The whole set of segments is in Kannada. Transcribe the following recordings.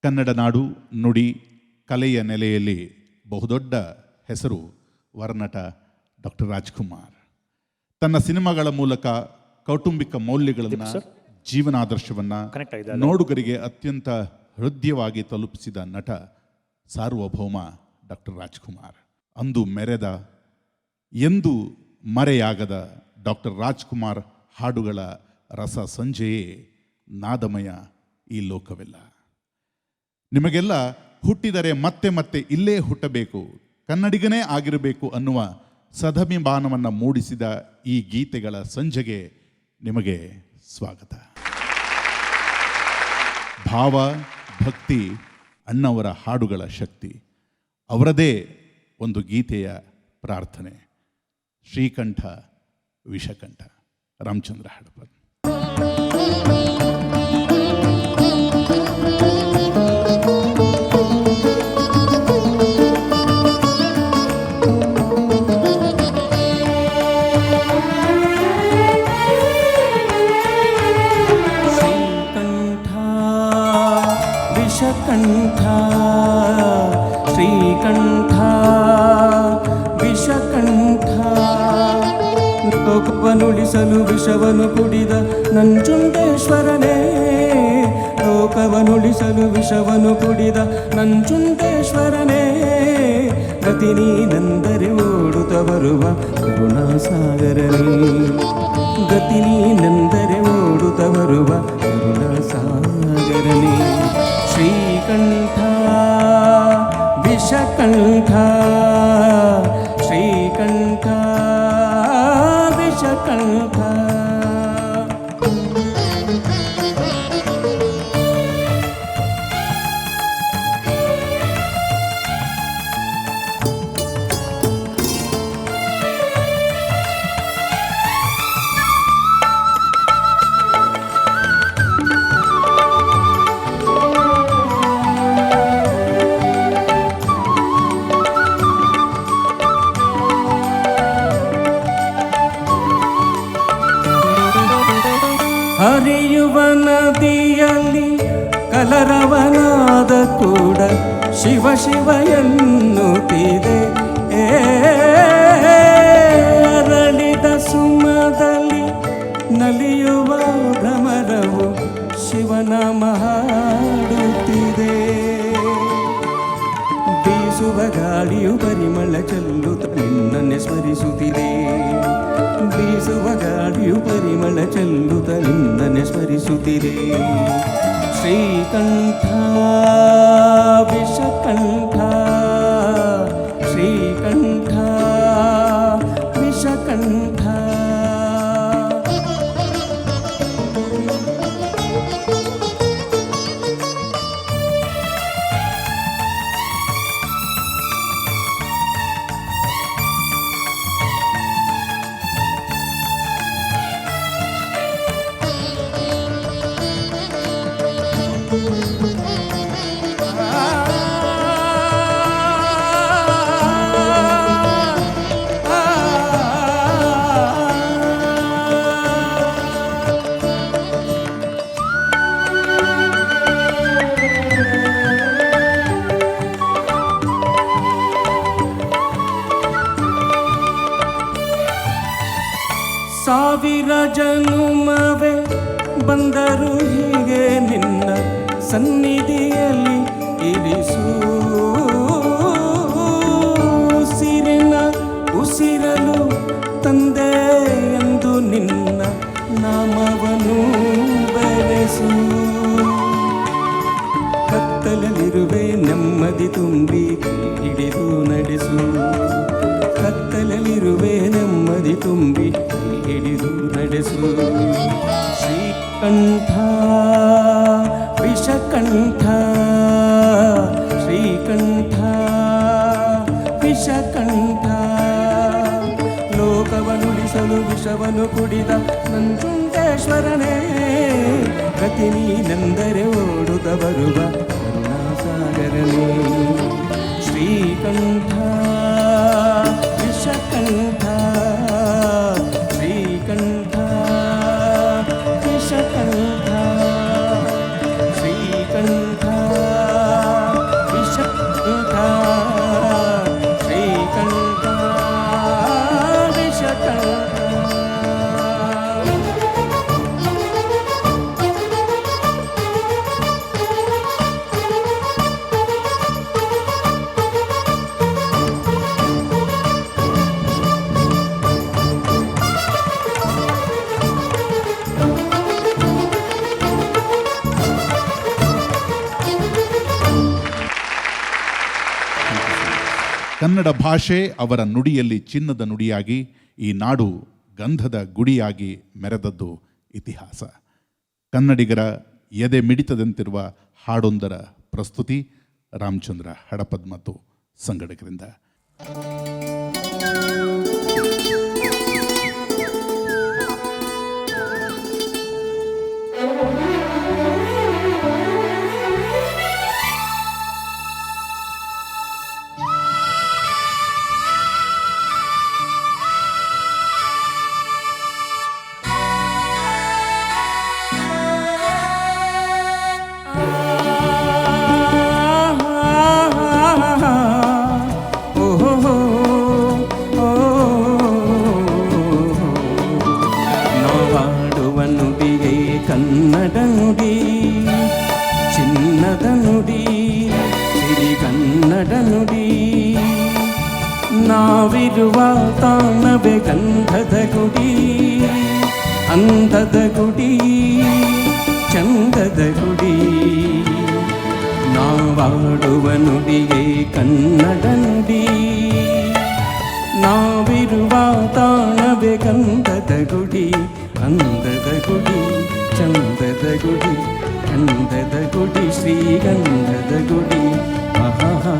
ಕನ್ನಡ ನಾಡು ನುಡಿ ಕಲೆಯ ನೆಲೆಯಲ್ಲಿ ಬಹುದೊಡ್ಡ ಹೆಸರು ವರನಟ ಡಾಕ್ಟರ್ ರಾಜ್ಕುಮಾರ್. ತನ್ನ ಸಿನಿಮಾಗಳ ಮೂಲಕ ಕೌಟುಂಬಿಕ ಮೌಲ್ಯಗಳನ್ನು, ಜೀವನಾದರ್ಶವನ್ನು ನೋಡುಗರಿಗೆ ಅತ್ಯಂತ ಹೃದಯವಾಗಿ ತಲುಪಿಸಿದ ನಟ ಸಾರ್ವಭೌಮ ಡಾಕ್ಟರ್ ರಾಜ್ಕುಮಾರ್. ಅಂದು ಮೆರೆದ, ಎಂದು ಮರೆಯಾಗದ ಡಾಕ್ಟರ್ ರಾಜ್ಕುಮಾರ್ ಹಾಡುಗಳ ರಸ ಸಂಜೆಯೇ ನಾದಮಯ ಈ ಲೋಕವೆಲ್ಲ. ನಿಮಗೆಲ್ಲ ಹುಟ್ಟಿದರೆ ಮತ್ತೆ ಮತ್ತೆ ಇಲ್ಲೇ ಹುಟ್ಟಬೇಕು, ಕನ್ನಡಿಗನೇ ಆಗಿರಬೇಕು ಅನ್ನುವ ಸದಭಿಮಾನವನ್ನು ಮೂಡಿಸಿದ ಈ ಗೀತೆಗಳ ಸಂಜೆಗೆ ನಿಮಗೆ ಸ್ವಾಗತ. ಭಾವ, ಭಕ್ತಿ ಅಣ್ಣವರ ಹಾಡುಗಳ ಶಕ್ತಿ. ಅವರದೇ ಒಂದು ಗೀತೆಯ ಪ್ರಾರ್ಥನೆ, ಶ್ರೀಕಂಠ ವಿಷಕಂಠ. ರಾಮಚಂದ್ರ ಹಡಪದ್. ವಿಷಕಂಠ ಶ್ರೀಕಂಠ ವಿಷಕಂಠ, ಲೋಕವನುಳಿಸಲು ವಿಷವನ್ನು ಕುಡಿದ ನಂಜುಂಡೇಶ್ವರನೇ, ಲೋಕವನುಳಿಸಲು ವಿಷವನ್ನು ಕುಡಿದ ನಂಜುಂಡೇಶ್ವರನೇ, ಗತಿ ನೀನೆಂದರೆ ಓಡುತ್ತ ಬರುವ ಕರುಣಾಸಾಗರನೇ, ಗತಿ ನೀನೆಂದರೆ ಓಡುತ್ತ ಬರುವ ಕರುಣಾಸಾಗರನೇ. ಶ್ರೀಕಂಠ ವಿಷಕಂಠ ಶ್ರೀಕಂಠ ವಿಷಕಂಠ. ಹರಿಯುವ ನದಿಯಲ್ಲಿ ಕಲರವನಾದ ಕೂಡ ಶಿವ ಶಿವ ಎನ್ನುತ್ತಿದೆ, ಅರಳಿದ ಸುಮದಲ್ಲಿ ನಲಿಯುವ ಭ್ರಮರವು ಶಿವನಾಮ ಹಾಡುತ್ತಿದೆ. ಬೀಸುವ ಗಾಳಿಯು ಪರಿಮಳ ಚೆಲ್ಲುತ್ತ ನಿನ್ನನ್ನೇ ಸ್ಮರಿಸುತ್ತಿದೆ, ಬೀಸುವ ಗಾಳಿಯು ಪರಿಮಳ ಚೆಲ್ಲುತ್ತ ನಿನ್ನನ್ನೇ ಸ್ಮರಿಸುತ್ತಿದೆ. ಶ್ರೀಕಂಠ ವಿಷಕಂಠ ಶ್ರೀಕಂಠ ವಿಷಕಂಠ. ಸಾವಿರ ಜನುಮವೇ ಬಂದರು ಹೀಗೆ ನಿನ್ನ ಸನ್ನಿಧಿಯಲ್ಲಿ ಇರಿಸು, ಉಸಿರಿನ ಉಸಿರಲು ತಂದೆ ಎಂದು ನಿನ್ನ ನಾಮವನ್ನು ಬೆರೆಸು. ಕತ್ತಲಲ್ಲಿರುವೆ ನೆಮ್ಮದಿ ತುಂಬಿ ಹಿಡಿದು ನಡೆಸು, ಕತ್ತಲಲ್ಲಿರುವೆ ನೆಮ್ಮದಿ ತುಂಬಿ ಹಿಡಿದು ನಡೆಸು. ಶ್ರೀಕಂಠ ವಿಷಕಂಠ ಶ್ರೀಕಂಠ ವಿಷಕಂಠ, ಲೋಕವನುಳಿಸಲು ವಿಷವನ್ನು ಕುಡಿದ ನಂಜುಂಡೇಶ್ವರನೇ, ಗತಿ ನೀನೆಂದರೆ ಓಡುತ್ತ ಬರುವ ಕರುಣಾಸಾಗರನೇ. ಶ್ರೀಕಂಠ ವಿಷಕಂಠ ಶ್ರೀಕಂಠ ವಿಷಕಂಠ ಶ್ರೀಕಂಠ ಕನ್ನಡ ಭಾಷೆ ಅವರ ನುಡಿಯಲ್ಲಿ ಚಿನ್ನದ ನುಡಿಯಾಗಿ, ಈ ನಾಡು ಗಂಧದ ಗುಡಿಯಾಗಿ ಮೆರೆದದ್ದು ಇತಿಹಾಸ. ಕನ್ನಡಿಗರ ಎದೆ ಮಿಡಿತದಂತಿರುವ ಹಾಡೊಂದರ ಪ್ರಸ್ತುತಿ ರಾಮಚಂದ್ರ ಹಡಪದ್ ಮತ್ತು ಸಂಗಡಿಗರಿಂದ. ಕನ್ನಡ ನುಡಿ ಚಿನ್ನದ ನುಡಿ ಸಿರಿಗನ್ನಡ ನುಡಿ ನಾವಿರುವ ತಾಣವೇ ಗಂಧದ ಗುಡಿ ಅಂದದ ಗುಡಿ ಚಂದದ ಗುಡಿ ನಾವಾಡುವ ನುಡಿಯೇ ಕನ್ನಡ ನುಡಿ ನಾವಿರುವ ತಾಣವೇ ಗಂಧದ ಗುಡಿ ಅಂದದ ಗುಡಿ ಚಂದದ ಗುಡಿ ಗಂಧದ ಗುಡಿ ಶ್ರೀಗಂಧದ ಗುಡಿ ಆಹಾ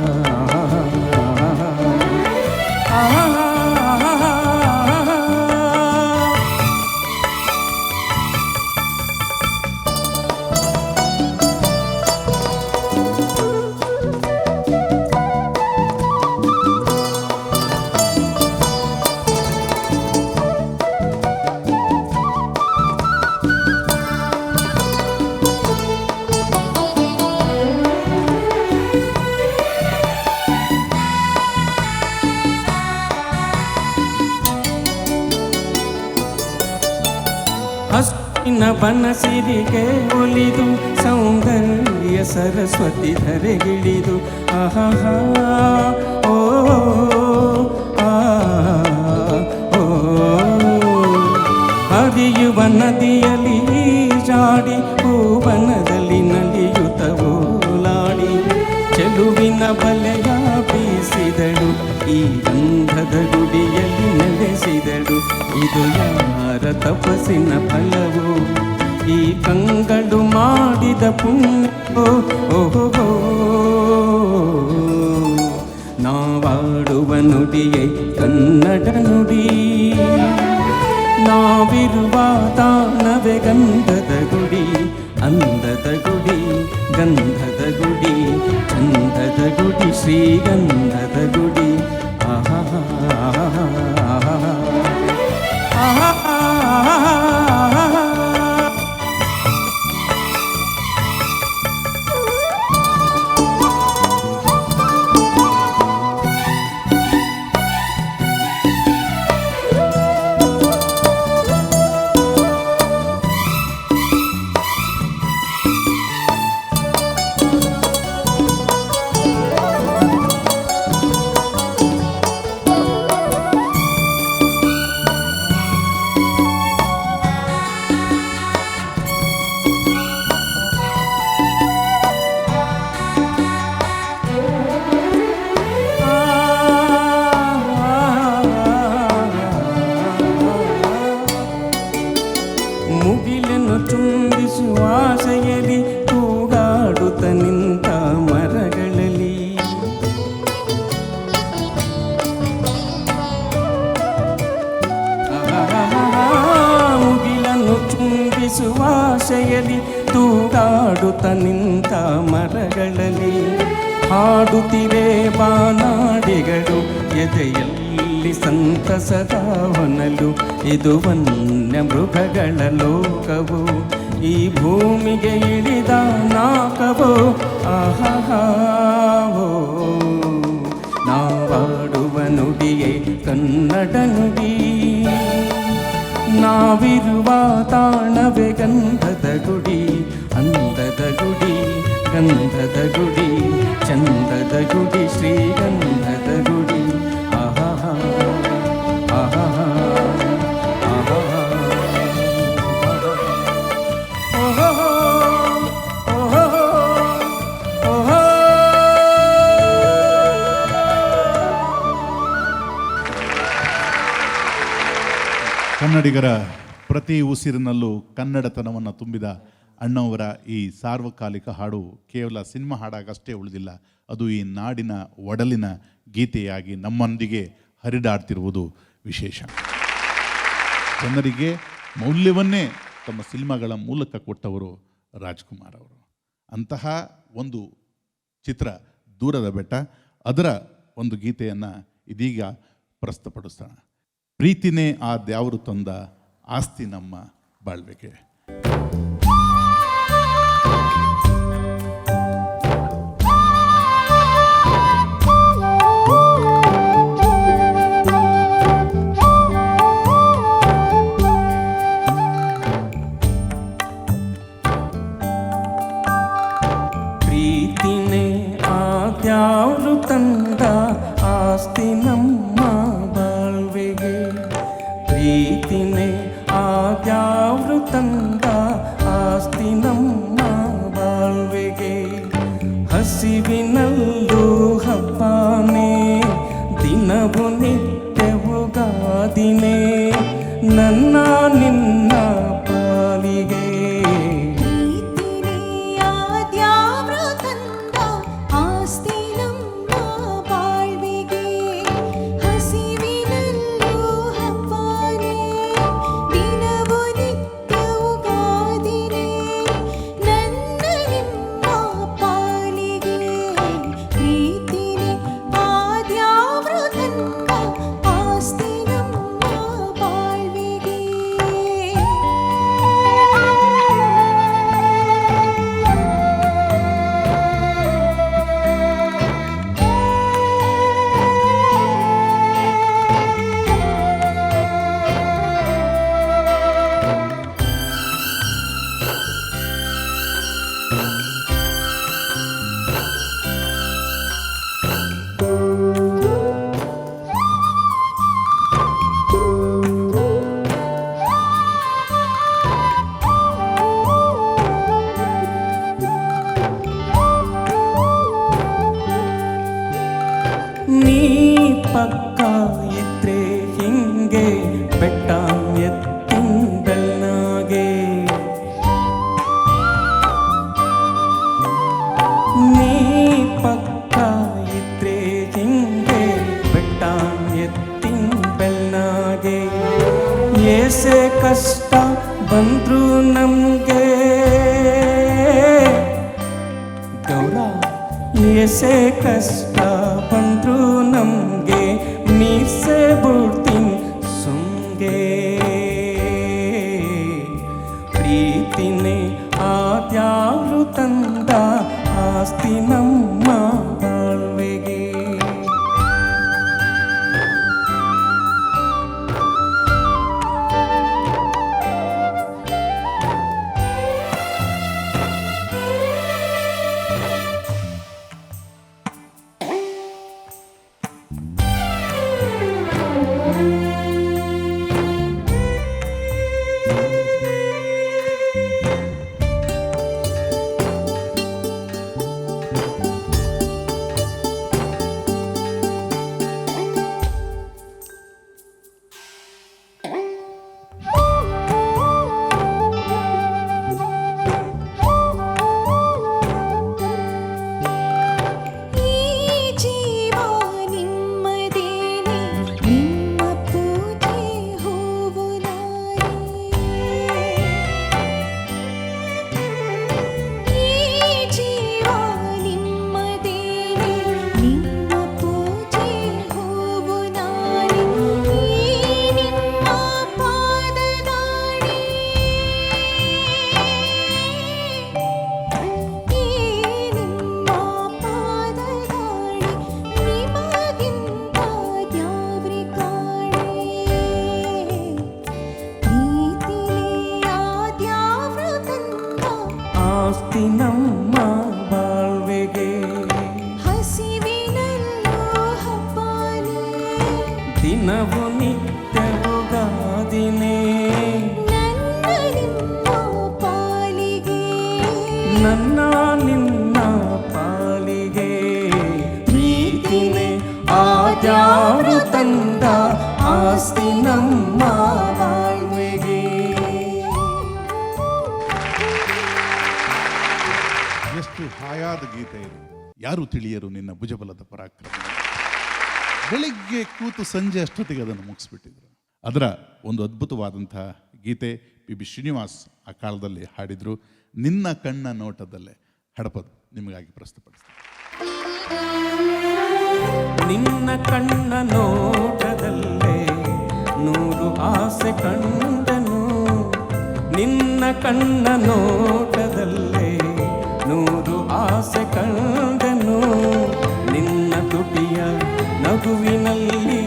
ಹಸ್ತಿನ ಬನಸಿರಿಗೆ ಒಲಿದು ಸೌಂದರ್ಯ ಸರಸ್ವತಿ ಧರೆಗಿಳಿದು ಆಹಾ ಓ ಓ ಹರಿಯುವ ನದಿಯಲ್ಲಿ ಜಾಡಿ ಹೂವನದಲ್ಲಿ ನಲಿಯುತ್ತ ಓಲಾಡಿ ಚೆಲುವಿನ ಬಲೆಯ ಬೀಸಿದಳು ಈ ಗಂಧದ ಗುಡಿಯಲ್ಲಿ ನೆಲೆಸಿದಳು ಇದು ಯಾರ ತಪಸ್ಸಿನ ಫಲವೋ ಈ ಕಂಗಳು ಮಾಡಿದ ಪುಣ್ಯವೋ ಓಹೋ ನಾವಾಡುವ ನುಡಿಯೇ ಕನ್ನಡ ನುಡಿ ನಾವಿರುವ ತಾಣವೇ ಗಂಧದ ಗುಡಿ ಅಂದದ ಗುಡಿ ಗಂಧದ ಗುಡಿ ಚಂದದ ಗುಡಿ ಶ್ರೀಗಂಧದ ಗುಡಿ ಆಹಾ ಮುಗಿಲನ್ನು ಚುಂಬಿಸುವ ಆಸೆಯಲ್ಲಿ ತೂಗಾಡುತ್ತ ನಿಂತ ಮರಗಳಲ್ಲಿ ಮುಗಿಲನ್ನು ಚುಂಬಿಸುವ ಆಸೆಯಲ್ಲಿ ತೂಗಾಡುತ್ತ ನಿಂತ ಮರಗಳಲ್ಲಿ ಹಾಡುತ್ತಿವೆ ಬಾನಾಡಿಗಳು ಎದೆಯಲ್ಲಿ ಸಂತಸದ ಹೊನಲು ಇದು ವನ್ಯ ಮೃಗಗಳ ಲೋಕವು ಈ ಭೂಮಿಗೆ ಇಳಿದ ನಾಕವೋ ಆಹಾವೋ ನಾವಾಡುವ ನುಡಿಯೇ ಕನ್ನಡ ನುಡಿ ನಾವಿರುವ ತಾಣವೇ ಗಂಧದ ಗುಡಿ ಅಂದದ ಗುಡಿ ಗಂಧದ ಗುಡಿ ಚಂದದ ಗುಡಿ ಶ್ರೀಗಂಧದ ಗುಡಿ ಆಹಾ ಆಹಾ ಆಹಾ ಓಹೋ ಓಹೋ ಓಹೋ ಕನ್ನಡಿಗರ ಪ್ರತಿ ಉಸಿರಿನಲ್ಲೂ ಕನ್ನಡತನವನ್ನು ತುಂಬಿದ ಅಣ್ಣವರ ಈ ಸಾರ್ವಕಾಲಿಕ ಹಾಡು ಕೇವಲ ಸಿನಿಮಾ ಹಾಡಾಗಷ್ಟೇ ಉಳಿದಿಲ್ಲ, ಅದು ಈ ನಾಡಿನ ಒಡಲಿನ ಗೀತೆಯಾಗಿ ನಮ್ಮೊಂದಿಗೆ ಹರಿದಾಡ್ತಿರುವುದು ವಿಶೇಷ. ಜನರಿಗೆ ಮೌಲ್ಯವನ್ನೇ ತಮ್ಮ ಸಿನಿಮಾಗಳ ಮೂಲಕ ಕೊಟ್ಟವರು ರಾಜ್ಕುಮಾರ್ ಅವರು. ಅಂತಹ ಒಂದು ಚಿತ್ರ ದೂರದ ಬೆಟ್ಟ, ಅದರ ಒಂದು ಗೀತೆಯನ್ನು ಇದೀಗ ಪ್ರಸ್ತುತಪಡಿಸೋಣ. ಪ್ರೀತಿನೇ ಆ ದ್ಯಾವರು ತಂದ ಆಸ್ತಿ ನಮ್ಮ ಬಾಳ್ವೆಗೆ. ಪ್ರೀತಿನೇ ಆದ್ಯಾವ್ರು ತಂದ ಆಸ್ತಿ ನಮ್ಮ ಬಾಳ್ವೆಗೆ, ಪ್ರೀತಿನೇ ಆದ್ಯಾವ್ರು ತಂದ ಆಸ್ತಿ ನಮ್ಮ ಬಾಳ್ವೆಗೆ. ಹಸಿವಿನಲ್ಲೂ ಹಬ್ಬನೇ, ದಿನವು ನಿತ್ಯವು ಗಾದಿನೇ, ನನ್ನ ನಿನ್ನ ಪಾಲಿಗೆ. ನೀ ಪಕ್ಕ ಇದ್ರೆ ಹಿಂಗೆ ಬೆಟ್ಟ ಎತ್ತಿಂದಲ್ನಾಗೆ, ನೀ ಪಕ್ಕ ಇದ್ರೆ ಹಿಂಗೆ ಬೆಟ್ಟ ಎತ್ತಿಂದಲ್ನಾಗೆ. ಏಸೆ ಕಷ್ಟ ಬಂದ್ರು ನಮ್ಗೆ ಗೌರ, ಏಸೆ ಕಷ್ಟ ಬಂದ್ರು ನಮ್ಗೆ, ಮೀಸೆ ಬಿಡ್ತೀನಿ ಸುಂಗೆ. ಪ್ರೀತಿನೇ ಆದ್ಯಾವ್ರು ತಂದ ಆಸ್ತಿ ನಮ್ಮ ಬಾಳ್ವೆಗೆ. ಆಸ್ತಿ ನಮ್ಮ ಬಾಳ್ವೆಗೆ, ಹಸಿವಿನಲ್ಲೂ ಹಬ್ಬನೇ, ದಿನವು ನಿತ್ಯವು ಗಾದಿನೇ, ನನ್ನ ನಿಮ್ಮ ಪಾಲಿಗೆ, ನನ್ನ ನಿನ್ನ ಪಾಲಿಗೆ. ಪ್ರೀತಿನೇ ಆದ್ಯಾವ್ರು ತಂದ ಆಸ್ತಿ ನಮ್ಮ ಬಾಳ್ವೆಗೆ. ಸೊಗಸಾದ ಗೀತೆ ಇದು. ಯಾರು ತಿಳಿಯರು ನಿನ್ನ ಭುಜಬಲದ ಪರಾಕ್ರಮ. ಬೆಳಿಗ್ಗೆ ಕೂತು ಸಂಜೆ ಅಷ್ಟೊತ್ತಿಗೆ ಅದನ್ನು ಮುಗಿಸ್ಬಿಟ್ಟಿದ್ರು. ಅದರ ಒಂದು ಅದ್ಭುತವಾದಂತಹ ಗೀತೆ ಪಿ ಶ್ರೀನಿವಾಸ್ ಆ ಕಾಲದಲ್ಲಿ ಹಾಡಿದ್ರು. ನಿನ್ನ ಕಣ್ಣ ನೋಟದಲ್ಲೇ ಹಡಪದು ನಿಮಗಾಗಿ ಪ್ರಸ್ತುತಪಡಿಸ್ತಾರೆ. ನಿನ್ನ ಕಣ್ಣ ನೋಟದಲ್ಲೇ ನೂರು ಆಸೆ ಕಂಡನು, ನಿನ್ನ ಕಣ್ಣ ನೋಟದಲ್ಲೇ ನೂರು ಆಸೆ ಕಂಡನು, ನಿನ್ನ ತುಟಿಯ ನಗುವಿನಲ್ಲಿ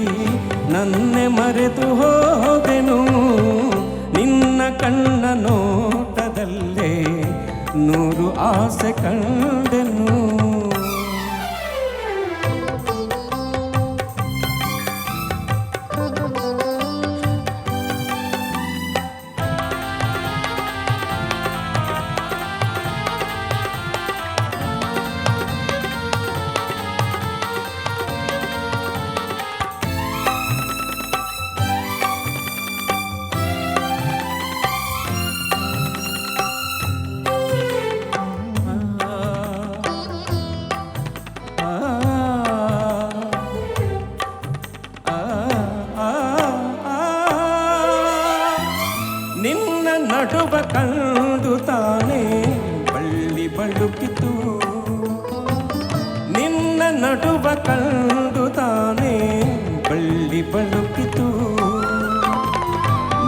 ನನ್ನೆ ಮರೆತು ಹೋದೆನು, ನಿನ್ನ ಕಣ್ಣ ನೋಟದಲ್ಲೇ ನೂರು ಆಸೆ ಕಂಡೆನು. ನಿನ್ನ ನಡುವ ಕಂಡು ತಾನೇ ಬಳ್ಳಿ ಬಳುಕಿತು, ನಿನ್ನ ನಡುವ ಕಂಡು ತಾನೇ ಬಳ್ಳಿ ಬಳುಕಿತು,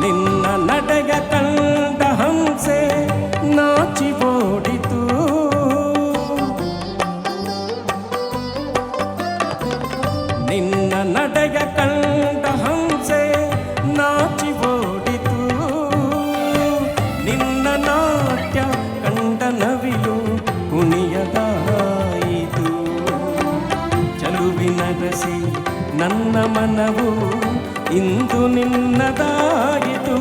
ನಿನ್ನ ನಡೆಯ ಕಂಡ ಹಂಸೆ ನಾಚಿ ಓಡಿತು, ನಿನ್ನ ನಡೆಯ ಕಂಡ ಹಂಸೆ ನಾಚಿ ಓಡಿತು, ನಿನ್ನ ನಾಟ್ಯ ಕಂಡ ನವಿಲು ಕುಣಿಯದಾಯಿತು, ಚಲುವಿನ ರಸಿ ನನ್ನ ಮನವು ಇಂದು ನಿನ್ನದಾಯಿತು,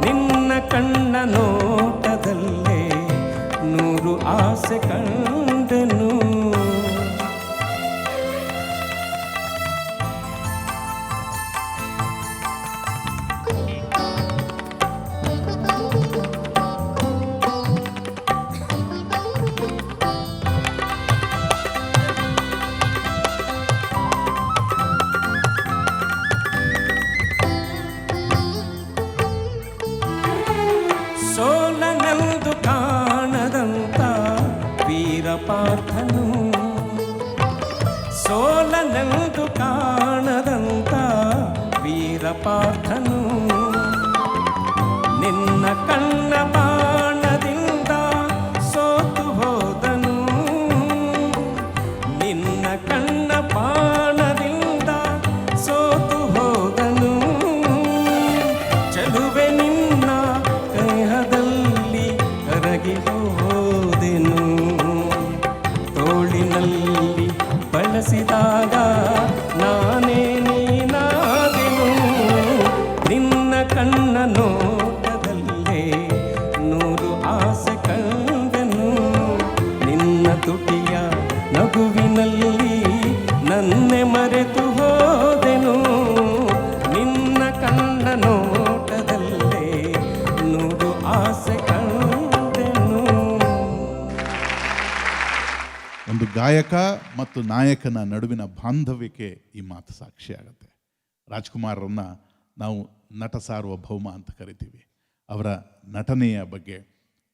ನಿನ್ನ ಕಣ್ಣ ನೋಟದಲ್ಲೇ ನೂರು ಆಸೆ ಕಂಡೆನು. ಸೋಲನೆಂದು ಕಾಣದಂತ ವೀರಪಾರ್ಥನು, ಸೋಲನೆಂದು ಕಾಣದಂತ ವೀರಪಾರ್ಥನು, ನಿನ್ನ ಕಣ್ಣ ಬಾಣದಿಂದ ಸೋತು ಹೋದನು, ನಿನ್ನ ಕಣ್ಣ ಬಾಣದಿಂದ ಸೋತು ಹೋದನು, ಚಲುವೆ ನಿನ್ನ ದೇಹದಲ್ಲಿ ಕರಗಿ ಹೋದೆನು, ತೋಳಿನಲ್ಲಿ ಬಳಸಿದಾಗ ನಾನೇ ನೀನಾದೆನು, ನಿನ್ನ ಕಣ್ಣ ನೋಟದಲ್ಲೇ ನೂರು ಆಸೆ ಕಂಡೆನು, ನಿನ್ನ ತುಟಿಯ ನಗುವಿನಲ್ಲಿ ನನ್ನೆ ಮರೆತು ಹೋದೆನು, ನಿನ್ನ ಕಣ್ಣ ನೋಟದಲ್ಲೇ ನೂರು ಆಸೆ ಕಂಡೆನು. ಒಂದು ಗಾಯಕ ಮತ್ತು ನಾಯಕನ ನಡುವಿನ ಬಾಂಧವ್ಯಕ್ಕೆ ಈ ಮಾತು ಸಾಕ್ಷಿಯಾಗತ್ತೆ. ರಾಜ್ಕುಮಾರರನ್ನ ನಾವು ನಟ ಸಾರ್ವಭೌಮ ಅಂತ ಕರಿತೀವಿ. ಅವರ ನಟನೆಯ ಬಗ್ಗೆ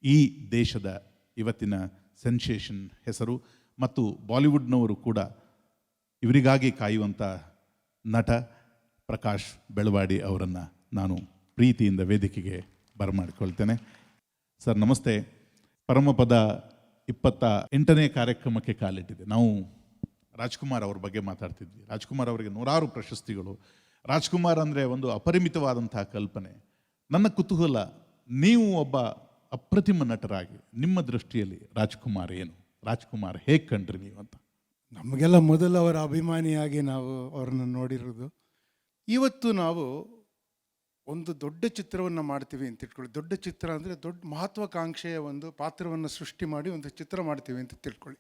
ಈ ದೇಶದ ಇವತ್ತಿನ ಸೆನ್ಸೇಷನ್ ಹೆಸರು ಮತ್ತು ಬಾಲಿವುಡ್ನವರು ಕೂಡ ಇವರಿಗಾಗಿ ಕಾಯುವಂಥ ನಟ ಪ್ರಕಾಶ್ ಬೆಳವಾಡಿ ಅವರನ್ನು ನಾನು ಪ್ರೀತಿಯಿಂದ ವೇದಿಕೆಗೆ ಬರಮಾಡಿಕೊಳ್ತೇನೆ. ಸರ್ ನಮಸ್ತೆ. ಪರಮಪದ 28ನೇ ಕಾರ್ಯಕ್ರಮಕ್ಕೆ ಕಾಲಿಟ್ಟಿದೆ. ನಾವು ರಾಜ್ಕುಮಾರ್ ಅವ್ರ ಬಗ್ಗೆ ಮಾತಾಡ್ತಿದ್ವಿ. ರಾಜ್ಕುಮಾರ್ ಅವರಿಗೆ 100 ಪ್ರಶಸ್ತಿಗಳು. ರಾಜ್ಕುಮಾರ್ ಅಂದರೆ ಒಂದು ಅಪರಿಮಿತವಾದಂತಹ ಕಲ್ಪನೆ. ನನ್ನ ಕುತೂಹಲ, ನೀವು ಒಬ್ಬ ಅಪ್ರತಿಮ ನಟರಾಗಿ ನಿಮ್ಮ ದೃಷ್ಟಿಯಲ್ಲಿ ರಾಜ್ಕುಮಾರ್ ಏನು? ರಾಜ್ಕುಮಾರ್ ಹೇಗೆ ಕಂಡ್ರಿ ನೀವು ಅಂತ? ನಮಗೆಲ್ಲ ಮೊದಲು ಅವರ ಅಭಿಮಾನಿಯಾಗಿ ನಾವು ಅವರನ್ನು ನೋಡಿರೋದು. ಇವತ್ತು ನಾವು ಒಂದು ದೊಡ್ಡ ಚಿತ್ರವನ್ನು ಮಾಡ್ತೀವಿ ಅಂತ ತಿಳ್ಕೊಳ್ಳಿ. ದೊಡ್ಡ ಚಿತ್ರ ಅಂದರೆ ದೊಡ್ಡ ಮಹತ್ವಾಕಾಂಕ್ಷೆಯ ಒಂದು ಪಾತ್ರವನ್ನು ಸೃಷ್ಟಿ ಮಾಡಿ ಒಂದು ಚಿತ್ರ ಮಾಡ್ತೀವಿ ಅಂತ ತಿಳ್ಕೊಳ್ಳಿ.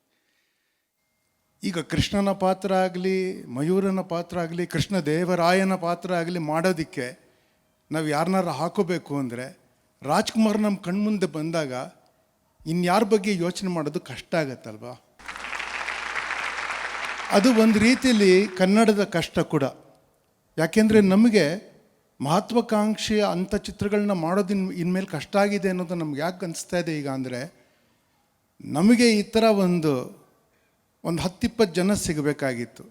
ಈಗ ಕೃಷ್ಣನ ಪಾತ್ರ ಆಗಲಿ, ಮಯೂರನ ಪಾತ್ರ ಆಗಲಿ, ಕೃಷ್ಣ ದೇವರಾಯನ ಪಾತ್ರ ಆಗಲಿ ಮಾಡೋದಕ್ಕೆ ನಾವು ಯಾರನ್ನಾರು ಹಾಕೋಬೇಕು ಅಂದರೆ ರಾಜ್ಕುಮಾರ್ ನಮ್ಮ ಕಣ್ಮುಂದೆ ಬಂದಾಗ ಇನ್ಯಾರ ಬಗ್ಗೆ ಯೋಚನೆ ಮಾಡೋದು ಕಷ್ಟ ಆಗತ್ತಲ್ವಾ. ಅದು ಒಂದು ರೀತಿಯಲ್ಲಿ ಕನ್ನಡದ ಕಷ್ಟ ಕೂಡ. ಯಾಕೆಂದರೆ ನಮಗೆ ಮಹತ್ವಾಕಾಂಕ್ಷೆಯ ಅಂಥ ಚಿತ್ರಗಳನ್ನ ಮಾಡೋದು ಇನ್ಮೇಲೆ ಕಷ್ಟ ಆಗಿದೆ ಅನ್ನೋದು ನಮ್ಗೆ ಯಾಕೆ ಅನಿಸ್ತಾ ಇದೆ ಈಗ ಅಂದರೆ, ನಮಗೆ ಈ ಥರ ಒಂದು 10-20 ಜನ ಸಿಗಬೇಕಾಗಿತ್ತು.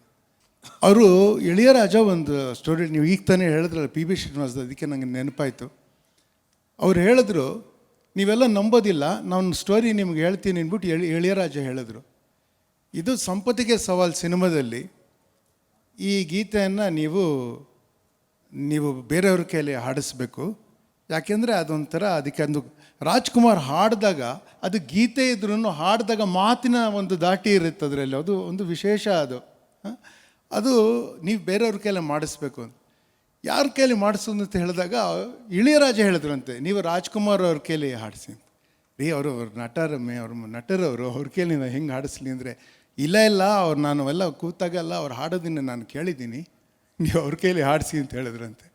ಅವರು ಇಳಿಯರಾಜ ಒಂದು ಸ್ಟೋರಿ, ನೀವು ಈಗ ತಾನೇ ಹೇಳಿದ್ರಲ್ಲ ಪಿ ಬಿ ಶ್ರೀನಿವಾಸ್, ಅದಕ್ಕೆ ನನಗೆ ನೆನಪಾಯಿತು. ಅವ್ರು ಹೇಳಿದ್ರು, ನೀವೆಲ್ಲ ನಂಬೋದಿಲ್ಲ, ನಾನು ಸ್ಟೋರಿ ನಿಮ್ಗೆ ಹೇಳ್ತೀನಿ ಅಂದ್ಬಿಟ್ಟು ಇಳಿಯರಾಜ ಹೇಳಿದ್ರು. ಇದು ಸಂಪತ್ತಿಗೆ ಸವಾಲ್ ಸಿನಿಮಾದಲ್ಲಿ ಈ ಗೀತೆಯನ್ನು ನೀವು ಬೇರೆಯವ್ರ ಕೈಯಲ್ಲಿ ಹಾಡಿಸ್ಬೇಕು. ಯಾಕೆಂದರೆ ಅದೊಂಥರ ಅದಕ್ಕೆ ಒಂದು ರಾಜ್ಕುಮಾರ್ ಹಾಡಿದಾಗ ಅದು ಗೀತೆ ಇದ್ರೂ ಹಾಡಿದಾಗ ಮಾತಿನ ಒಂದು ದಾಟಿ ಇರುತ್ತೆ ಅದರಲ್ಲಿ, ಅದು ಒಂದು ವಿಶೇಷ. ಅದು ನೀವು ಬೇರೆಯವ್ರ ಕೈಯಲ್ಲಿ ಮಾಡಿಸ್ಬೇಕು ಅಂತ. ಯಾರ ಕೈಯಲ್ಲಿ ಮಾಡಿಸೋದು ಅಂತ ಹೇಳಿದಾಗ ಇಳಿಯರಾಜ ಹೇಳಿದ್ರಂತೆ, ನೀವು ರಾಜ್ಕುಮಾರ್ ಅವ್ರ ಕೈಯಲ್ಲಿ ಹಾಡಿಸಿ ರೀ. ಅವರು ನಟರವರು ಅವ್ರ ಕೈಯಲ್ಲಿ ನಾನು ಹೆಂಗೆ ಹಾಡಿಸ್ಲಿ ಅಂದರೆ, ಇಲ್ಲ ಅವ್ರು ನಾನೆಲ್ಲ ಕೂತಾಗಲ್ಲ ಅವ್ರು ಹಾಡೋದನ್ನು ನಾನು ಕೇಳಿದ್ದೀನಿ, ನೀವು ಅವ್ರ ಕೈಯಲ್ಲಿ ಹಾಡಿಸಿ ಅಂತ ಹೇಳಿದ್ರಂತೆ.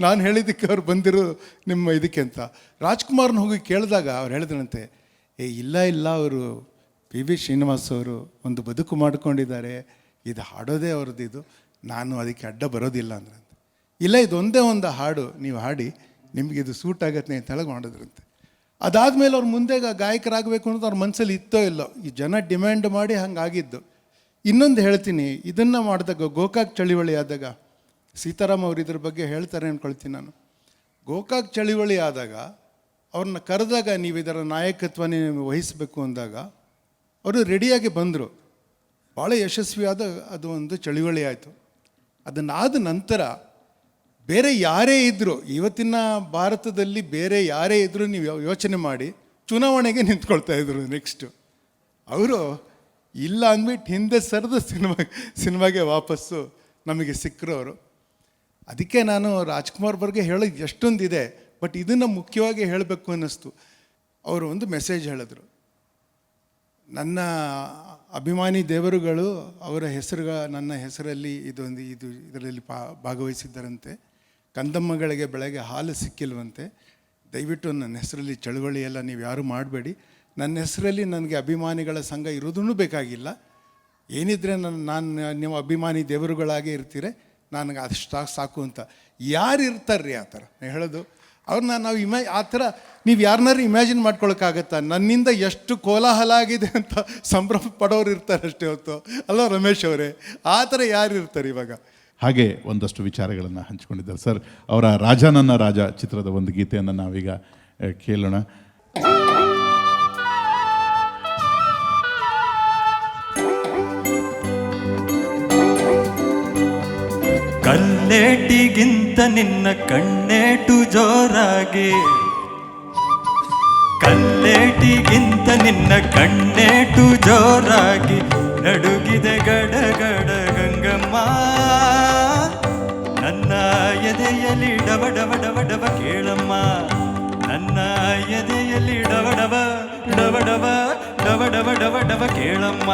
ನಾನು ಹೇಳಿದ್ದಕ್ಕೆ ಅವ್ರು ಬಂದಿರೋ ನಿಮ್ಮ ಇದಕ್ಕೆ ಅಂತ. ರಾಜ್ಕುಮಾರ್ನ ಹೋಗಿ ಕೇಳಿದಾಗ ಅವ್ರು ಹೇಳಿದ್ರಂತೆ, ಇಲ್ಲ ಅವರು ಪಿ ಬಿ ಶ್ರೀನಿವಾಸ್ ಅವರು ಒಂದು ಬದುಕು ಮಾಡ್ಕೊಂಡಿದ್ದಾರೆ, ಇದು ಹಾಡೋದೇ ಅವ್ರದ್ದು, ಇದು ನಾನು ಅದಕ್ಕೆ ಅಡ್ಡ ಬರೋದಿಲ್ಲ ಅಂದ್ರಂತೆ. ಇಲ್ಲ, ಇದೊಂದೇ ಒಂದು ಹಾಡು ನೀವು ಹಾಡಿ, ನಿಮಗಿದು ಸೂಟ್ ಆಗತ್ತೆ ಅಂತ ಹೇಳೋದು ಮಾಡಿದ್ರಂತೆ. ಅದಾದಮೇಲೆ ಅವ್ರು ಮುಂದೆ ಗಾಯಕರಾಗಬೇಕು ಅನ್ನೋದು ಅವ್ರ ಮನಸ್ಸಲ್ಲಿ ಇತ್ತೋ ಇಲ್ಲೋ, ಈ ಜನ ಡಿಮ್ಯಾಂಡ್ ಮಾಡಿ ಹಂಗಾಗಿದ್ದು. ಇನ್ನೊಂದು ಹೇಳ್ತೀನಿ, ಇದನ್ನು ಮಾಡಿದಾಗ ಗೋಕಾಕ್ ಚಳುವಳಿ ಆದಾಗ, ಸೀತಾರಾಮ್ ಅವರು ಇದ್ರ ಬಗ್ಗೆ ಹೇಳ್ತಾರೆ ಅಂದ್ಕೊಳ್ತೀನಿ ನಾನು. ಗೋಕಾಕ್ ಚಳುವಳಿ ಆದಾಗ ಅವ್ರನ್ನ ಕರೆದಾಗ, ನೀವು ಇದರ ನಾಯಕತ್ವನೇ ವಹಿಸಬೇಕು ಅಂದಾಗ ಅವರು ರೆಡಿಯಾಗಿ ಬಂದರು. ಭಾಳ ಯಶಸ್ವಿಯಾದ ಅದು ಒಂದು ಚಳುವಳಿ ಆಯಿತು. ಅದನ್ನಾದ ನಂತರ ಬೇರೆ ಯಾರೇ ಇದ್ದರೂ, ಇವತ್ತಿನ ಭಾರತದಲ್ಲಿ ಬೇರೆ ಯಾರೇ ಇದ್ದರೂ ನೀವು ಯೋಚನೆ ಮಾಡಿ ಚುನಾವಣೆಗೆ ನಿಂತ್ಕೊಳ್ತಾ ಇದ್ರು. ನೆಕ್ಸ್ಟು ಅವರು ಇಲ್ಲ ಅಂದ್ಬಿಟ್ಟು ಹಿಂದೆ ಸರಿದು ಸಿನಿಮಾಗೆ ವಾಪಸ್ಸು ನಮಗೆ ಸಿಕ್ಕರು ಅವರು. ಅದಕ್ಕೆ ನಾನು ರಾಜ್ಕುಮಾರ್ ಬಗ್ಗೆ ಹೇಳೋದು ಎಷ್ಟೊಂದಿದೆ, ಬಟ್ ಇದನ್ನು ಮುಖ್ಯವಾಗಿ ಹೇಳಬೇಕು ಅನ್ನಿಸ್ತು. ಅವರು ಒಂದು ಮೆಸೇಜ್ ಹೇಳಿದ್ರು, ನನ್ನ ಅಭಿಮಾನಿ ದೇವರುಗಳು ಅವರ ನನ್ನ ಹೆಸರಲ್ಲಿ ಇದರಲ್ಲಿ ಭಾಗವಹಿಸಿದ್ದರಂತೆ. ಕಂದಮ್ಮಗಳಿಗೆ ಬೆಳಗ್ಗೆ ಹಾಲು ಸಿಕ್ಕಿಲ್ವಂತೆ, ದಯವಿಟ್ಟು ನನ್ನ ಹೆಸರಲ್ಲಿ ಚಳುವಳಿಯೆಲ್ಲ ನೀವು ಯಾರೂ ಮಾಡಬೇಡಿ, ನನ್ನ ಹೆಸರಲ್ಲಿ ನನಗೆ ಅಭಿಮಾನಿಗಳ ಸಂಘ ಇರೋದೂ ಬೇಕಾಗಿಲ್ಲ, ಏನಿದ್ರೆ ನೀವು ಅಭಿಮಾನಿ ದೇವರುಗಳಾಗೇ ಇರ್ತೀರ, ನನಗೆ ಅಷ್ಟು ಸಾಕು ಅಂತ. ಯಾರು ಇರ್ತಾರ್ರಿ ಆ ಥರ ಹೇಳೋದು? ಅವ್ರನ್ನ ನಾವು ಆ ಥರ ನೀವು ಯಾರನ್ನಾರು ಇಮ್ಯಾಜಿನ್ ಮಾಡ್ಕೊಳಕ್ಕಾಗತ್ತಾ? ನನ್ನಿಂದ ಎಷ್ಟು ಕೋಲಾಹಲ ಆಗಿದೆ ಅಂತ ಸಂಭ್ರಮ ಪಡೋರು ಇರ್ತಾರೆ ಅಷ್ಟೇ ಹೊತ್ತು, ಅಲ್ಲ ರಮೇಶ್ ಅವರೇ? ಆ ಥರ ಯಾರು ಇರ್ತಾರೆ ಇವಾಗ? ಹಾಗೆ ಒಂದಷ್ಟು ವಿಚಾರಗಳನ್ನು ಹಂಚಿಕೊಂಡಿದ್ದಾರೆ ಸರ್. ಅವರ ರಾಜ ನನ್ನ ರಾಜ ಚಿತ್ರದ ಒಂದು ಗೀತೆಯನ್ನು ನಾವೀಗ ಕೇಳೋಣ. ಕಲ್ಲೇಟಿಗಿಂತ ನಿನ್ನ ಕಣ್ಣೇಟು ಜೋರಾಗಿ, ಕಲ್ಲೇಟಿಗಿಂತ ನಿನ್ನ ಕಣ್ಣೇಟು ಜೋರಾಗಿ ನಡುಗಿದೆ ಗಡಗಡ ಗಂಗಮ್ಮ, ನನ್ನ ಎದೆಯಲ್ಲಿ ಡವ ಡವ ಡವ ಡವ ಕೇಳಮ್ಮ, ನನ್ನ ಎದೆಯಲ್ಲಿ ಡವ ಡವ ಡವ ಡವ ಡವ ಡವ ಡವ ಡವ ಕೇಳಮ್ಮ.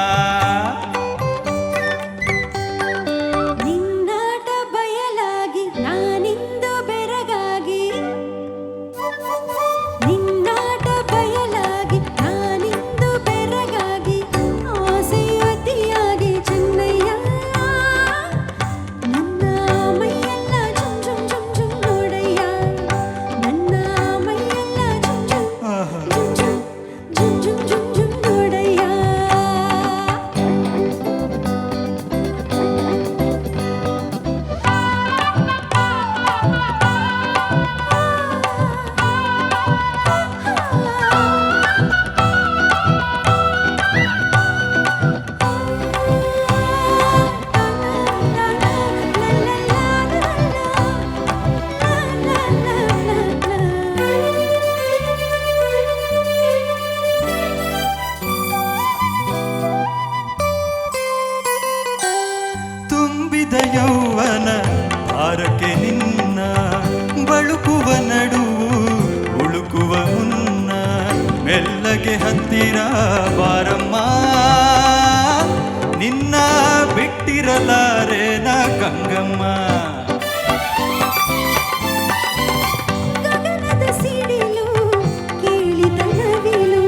ಯೌವನ ಭಾರಕ್ಕೆ ನಿನ್ನ ಬಳುಕುವ ನಡುವು ಉಳುಕುವ ಮುನ್ನ ಮೆಲ್ಲಗೆ ಹತ್ತಿರ ಬಾರಮ್ಮ, ನಿನ್ನ ಬಿಟ್ಟಿರಲಾರೆ ನಾ ಗಂಗಮ್ಮ. ಗಗನದ ಸಿಡಿಲು ಕೇಳಿದ ನವಿಲು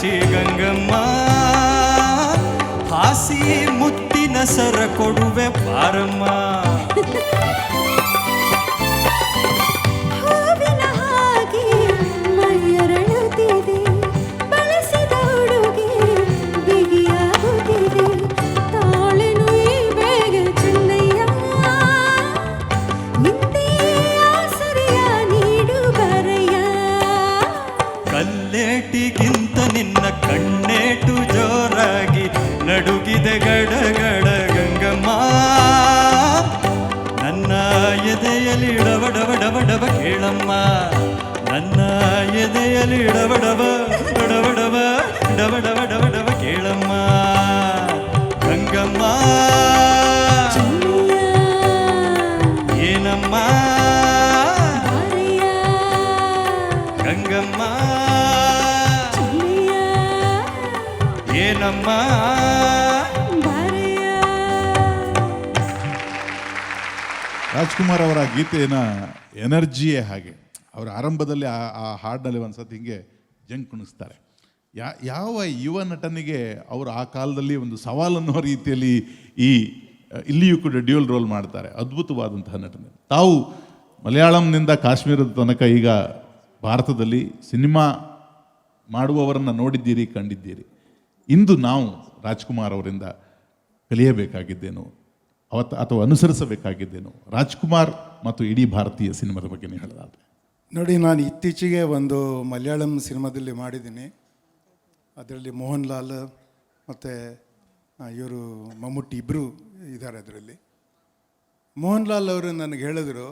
ಕಾಮಾಕ್ಷಿ ಗಂಗಮ್ಮ ಹಾಸಿ ಮುತ್ತಿನ ಸರ ಕೊಡುವೆ ಬಾರಮ್ಮ. ಹೂವಿನ ಹಾಗೆ ಮೈಯರಳುತ್ತಿದೆ, ಬಳಸಿದ ಉಡುಗೆ ಬಿಗಿಯಾಗುತ್ತಿದೆ, ತಾಳೆನು ಈ ಬೇಗ ಚೆನ್ನಯ್ಯ, ನಿಂದೇ ಆಸರೆಯ ನೀಡು ಬರಯ್ಯ. ಕಲ್ಲೇಟಿಗಿಂತ ನಿನ್ನ ಕಣ್ಣೇಟು ಜೋರಾಗಿ ನಡುಗಿದೆ ಗಡಗಡ ಗಂಗಮ್ಮ. ನನ್ನ ಎದೆಯಲ್ಲಿ ಡವಡವ ಡವಡವ ಕೇಳಮ್ಮ, ನನ್ನ ಎದೆಯಲ್ಲಿ ಡವಡವ ಡವಡವ ಡವಡವ ಡವಡವ ಕೇಳಮ್ಮ ಗಂಗಮ್ಮ. ಏನಮ್ಮ ಬರಯ್ಯ, ಗಂಗಮ್ಮ ಚೆನ್ನಯ್ಯ, ಏನಮ್ಮ. ಬರಯ್ಯ. ರಾಜ್ಕುಮಾರ್ ಅವರ ಗೀತೆಯ ಎನರ್ಜಿಯೇ ಹಾಗೆ. ಅವರ ಆರಂಭದಲ್ಲಿ ಆ ಹಾಡಿನಲ್ಲಿ ಒಂದು ಸತಿ ಹಿಂಗೆ ಜಂಗ್ ಕುಣಿಸ್ತಾರೆ. ಯಾವ ಯುವ ನಟನಿಗೆ ಅವರು ಆ ಕಾಲದಲ್ಲಿ ಒಂದು ಸವಾಲನ್ನೋ ರೀತಿಯಲ್ಲಿ ಇಲ್ಲಿಯೂ ಕೂಡ ಡ್ಯೂಯಲ್ ರೋಲ್ ಮಾಡ್ತಾರೆ. ಅದ್ಭುತವಾದಂತಹ ನಟನೆ. ತಾವು ಮಲಯಾಳಂನಿಂದ ಕಾಶ್ಮೀರದ ತನಕ ಈಗ ಭಾರತದಲ್ಲಿ ಸಿನಿಮಾ ಮಾಡುವವರನ್ನು ನೋಡಿದ್ದೀರಿ, ಕಂಡಿದ್ದೀರಿ. ಇಂದು ನಾವು ರಾಜ್ಕುಮಾರ್ ಅವರಿಂದ ಕಲಿಯಬೇಕಾಗಿದ್ದೇನು ಅಥವಾ ಅನುಸರಿಸಬೇಕಾಗಿದ್ದೇನು ರಾಜ್ಕುಮಾರ್ ಮತ್ತು ಇಡೀ ಭಾರತೀಯ ಸಿನಿಮಾದ ಬಗ್ಗೆ ನೀವು ಹೇಳೋದಾದ್ರೆ? ನೋಡಿ, ನಾನು ಇತ್ತೀಚೆಗೆ ಒಂದು ಮಲಯಾಳಂ ಸಿನಿಮಾದಲ್ಲಿ ಮಾಡಿದ್ದೀನಿ. ಅದರಲ್ಲಿ ಮೋಹನ್ ಲಾಲ್ ಮತ್ತು ಇವರು ಮಮ್ಮೂಟಿ ಇಬ್ಬರು ಇದ್ದಾರೆ ಅದರಲ್ಲಿ. ಮೋಹನ್ ಲಾಲ್ ಅವರು ನನಗೆ ಹೇಳಿದ್ರು,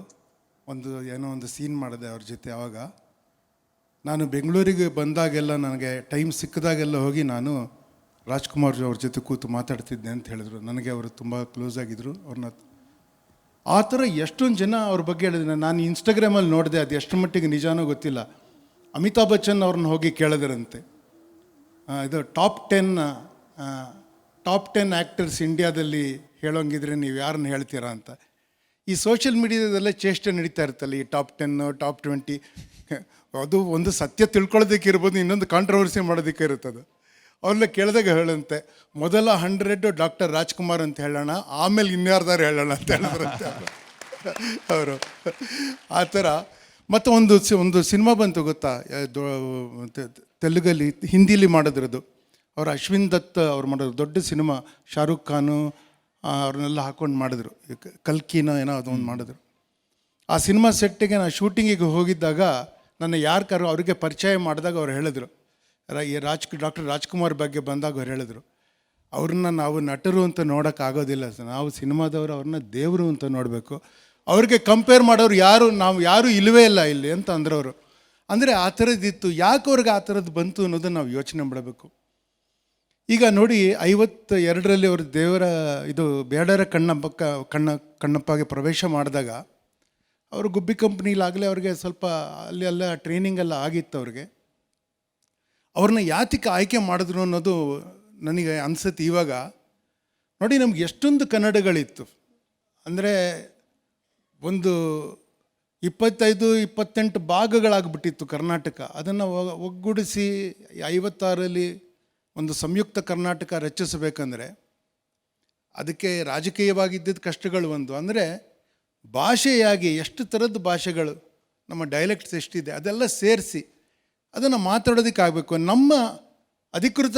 ಏನೋ ಒಂದು ಸೀನ್ ಮಾಡಿದೆ ಅವ್ರ ಜೊತೆ. ಆವಾಗ ನಾನು ಬೆಂಗಳೂರಿಗೆ ಬಂದಾಗೆಲ್ಲ ನನಗೆ ಟೈಮ್ ಸಿಕ್ಕಿದಾಗೆಲ್ಲ ಹೋಗಿ ನಾನು ರಾಜ್ಕುಮಾರ್ ಅವ್ರ ಜೊತೆ ಕೂತು ಮಾತಾಡ್ತಿದ್ದೆ ಅಂತ ಹೇಳಿದ್ರು. ನನಗೆ ಅವರು ತುಂಬ ಕ್ಲೋಸ್ ಆಗಿದ್ದರು. ಅವ್ರನ್ನ ಆ ಥರ ಎಷ್ಟೊಂದು ಜನ ಅವ್ರ ಬಗ್ಗೆ ಹೇಳಿದ್ರು. ನಾನು ಇನ್ಸ್ಟಾಗ್ರಾಮಲ್ಲಿ ನೋಡಿದೆ, ಅದು ಎಷ್ಟು ಮಟ್ಟಿಗೆ ನಿಜಾನೋ ಗೊತ್ತಿಲ್ಲ. ಅಮಿತಾಬ್ ಬಚ್ಚನ್ ಅವ್ರನ್ನ ಹೋಗಿ ಕೇಳಿದ್ರಂತೆ, ಇದು ಟಾಪ್ 10 ಆ್ಯಕ್ಟರ್ಸ್ ಇಂಡಿಯಾದಲ್ಲಿ ಹೇಳೋಂಗಿದ್ರೆ ನೀವು ಯಾರನ್ನ ಹೇಳ್ತೀರಾ ಅಂತ. ಈ ಸೋಷಿಯಲ್ ಮೀಡಿಯಾದಲ್ಲೇ ಚೇಷ್ಟೆ ನಡೀತಾ ಇರುತ್ತಲ್ಲ, ಈ ಟಾಪ್ 10 ಟಾಪ್ 20. ಅದು ಒಂದು ಸತ್ಯ ತಿಳ್ಕೊಳ್ಳೋದಕ್ಕೆ ಇರ್ಬೋದು, ಇನ್ನೊಂದು ಕಾಂಟ್ರವರ್ಸಿ ಮಾಡೋದಕ್ಕೆ ಇರುತ್ತದೆ. ಅವ್ರನ್ನ ಕೇಳಿದಾಗ ಹೇಳಂತೆ, ಮೊದಲ 100 ಡಾಕ್ಟರ್ ರಾಜ್ಕುಮಾರ್ ಅಂತ ಹೇಳೋಣ, ಆಮೇಲೆ ಇನ್ಯಾರ್ದಾರು ಹೇಳೋಣ ಅಂತ ಹೇಳಿದ್ರಂತೆ ಅವರು. ಆ ಥರ. ಮತ್ತು ಒಂದು ಸಿನಿಮಾ ಬಂತು ಗೊತ್ತಾ, ತೆಲುಗಲ್ಲಿ, ಹಿಂದಿಲಿ ಮಾಡಿದ್ರದು. ಅವರು ಅಶ್ವಿನ್ ದತ್ ಅವ್ರು ಮಾಡೋದು ದೊಡ್ಡ ಸಿನಿಮಾ. ಶಾರುಖ್ ಖಾನು ಅವ್ರನ್ನೆಲ್ಲ ಹಾಕ್ಕೊಂಡು ಮಾಡಿದ್ರು. ಕಲ್ಕಿನೋ ಏನೋ ಅದೊಂದು ಮಾಡಿದ್ರು. ಆ ಸಿನಿಮಾ ಸೆಟ್ಟಿಗೆ ನಾನು ಶೂಟಿಂಗಿಗೆ ಹೋಗಿದ್ದಾಗ ನನ್ನ ಯಾರು ಅವರಿಗೆ ಪರಿಚಯ ಮಾಡಿದಾಗ ಅವ್ರು ಹೇಳಿದ್ರು, ಡಾಕ್ಟರ್ ರಾಜ್ಕುಮಾರ್ ಬಗ್ಗೆ ಬಂದಾಗ ಅವ್ರು ಹೇಳಿದ್ರು, ಅವ್ರನ್ನ ನಾವು ನಟರು ಅಂತ ನೋಡೋಕ್ಕಾಗೋದಿಲ್ಲ ಸರ್, ನಾವು ಸಿನಿಮಾದವರು ಅವ್ರನ್ನ ದೇವರು ಅಂತ ನೋಡಬೇಕು, ಅವ್ರಿಗೆ ಕಂಪೇರ್ ಮಾಡೋರು ಯಾರು ಇಲ್ಲವೇ ಇಲ್ಲ ಇಲ್ಲಿ ಅಂತ ಅಂದ್ರವರು. ಅಂದರೆ ಆ ಥರದ್ದಿತ್ತು. ಯಾಕೆ ಅವ್ರಿಗೆ ಆ ಥರದ್ದು ಬಂತು ಅನ್ನೋದನ್ನು ನಾವು ಯೋಚನೆ ಮಾಡಬೇಕು. ಈಗ ನೋಡಿ, 52ರಲ್ಲಿ ಅವರು ಬೇಡರ ಕಣ್ಣಪ್ಪಗೆ ಪ್ರವೇಶ ಮಾಡಿದಾಗ ಅವರು ಗುಬ್ಬಿ ಕಂಪ್ನಿಲಾಗಲೇ ಅವ್ರಿಗೆ ಸ್ವಲ್ಪ ಅಲ್ಲೆಲ್ಲ ಟ್ರೈನಿಂಗ್ ಎಲ್ಲ ಆಗಿತ್ತು ಅವ್ರಿಗೆ. ಅವ್ರನ್ನ ಯಾತಕ್ಕೆ ಆಯ್ಕೆ ಮಾಡಿದ್ರು ಅನ್ನೋದು ನನಗೆ ಅನಿಸುತ್ತೆ ಇವಾಗ. ನೋಡಿ, ನಮ್ಗೆ ಎಷ್ಟೊಂದು ಕನ್ನಡಗಳಿತ್ತು. ಅಂದರೆ ಒಂದು 25-28 ಭಾಗಗಳಾಗ್ಬಿಟ್ಟಿತ್ತು ಕರ್ನಾಟಕ. ಅದನ್ನು ಒಗ್ಗೂಡಿಸಿ 56ರಲ್ಲಿ ಒಂದು ಸಂಯುಕ್ತ ಕರ್ನಾಟಕ ರಚಿಸಬೇಕಂದ್ರೆ ಅದಕ್ಕೆ ರಾಜಕೀಯವಾಗಿದ್ದ ಕಷ್ಟಗಳು ಒಂದು. ಅಂದರೆ ಭಾಷೆಯಾಗಿ ಎಷ್ಟು ಥರದ ಭಾಷೆಗಳು, ನಮ್ಮ ಡೈಲೆಕ್ಟ್ಸ್ ಎಷ್ಟಿದೆ ಅದೆಲ್ಲ ಸೇರಿಸಿ ಅದನ್ನು ಮಾತಾಡೋದಕ್ಕಾಗಬೇಕು. ನಮ್ಮ ಅಧಿಕೃತ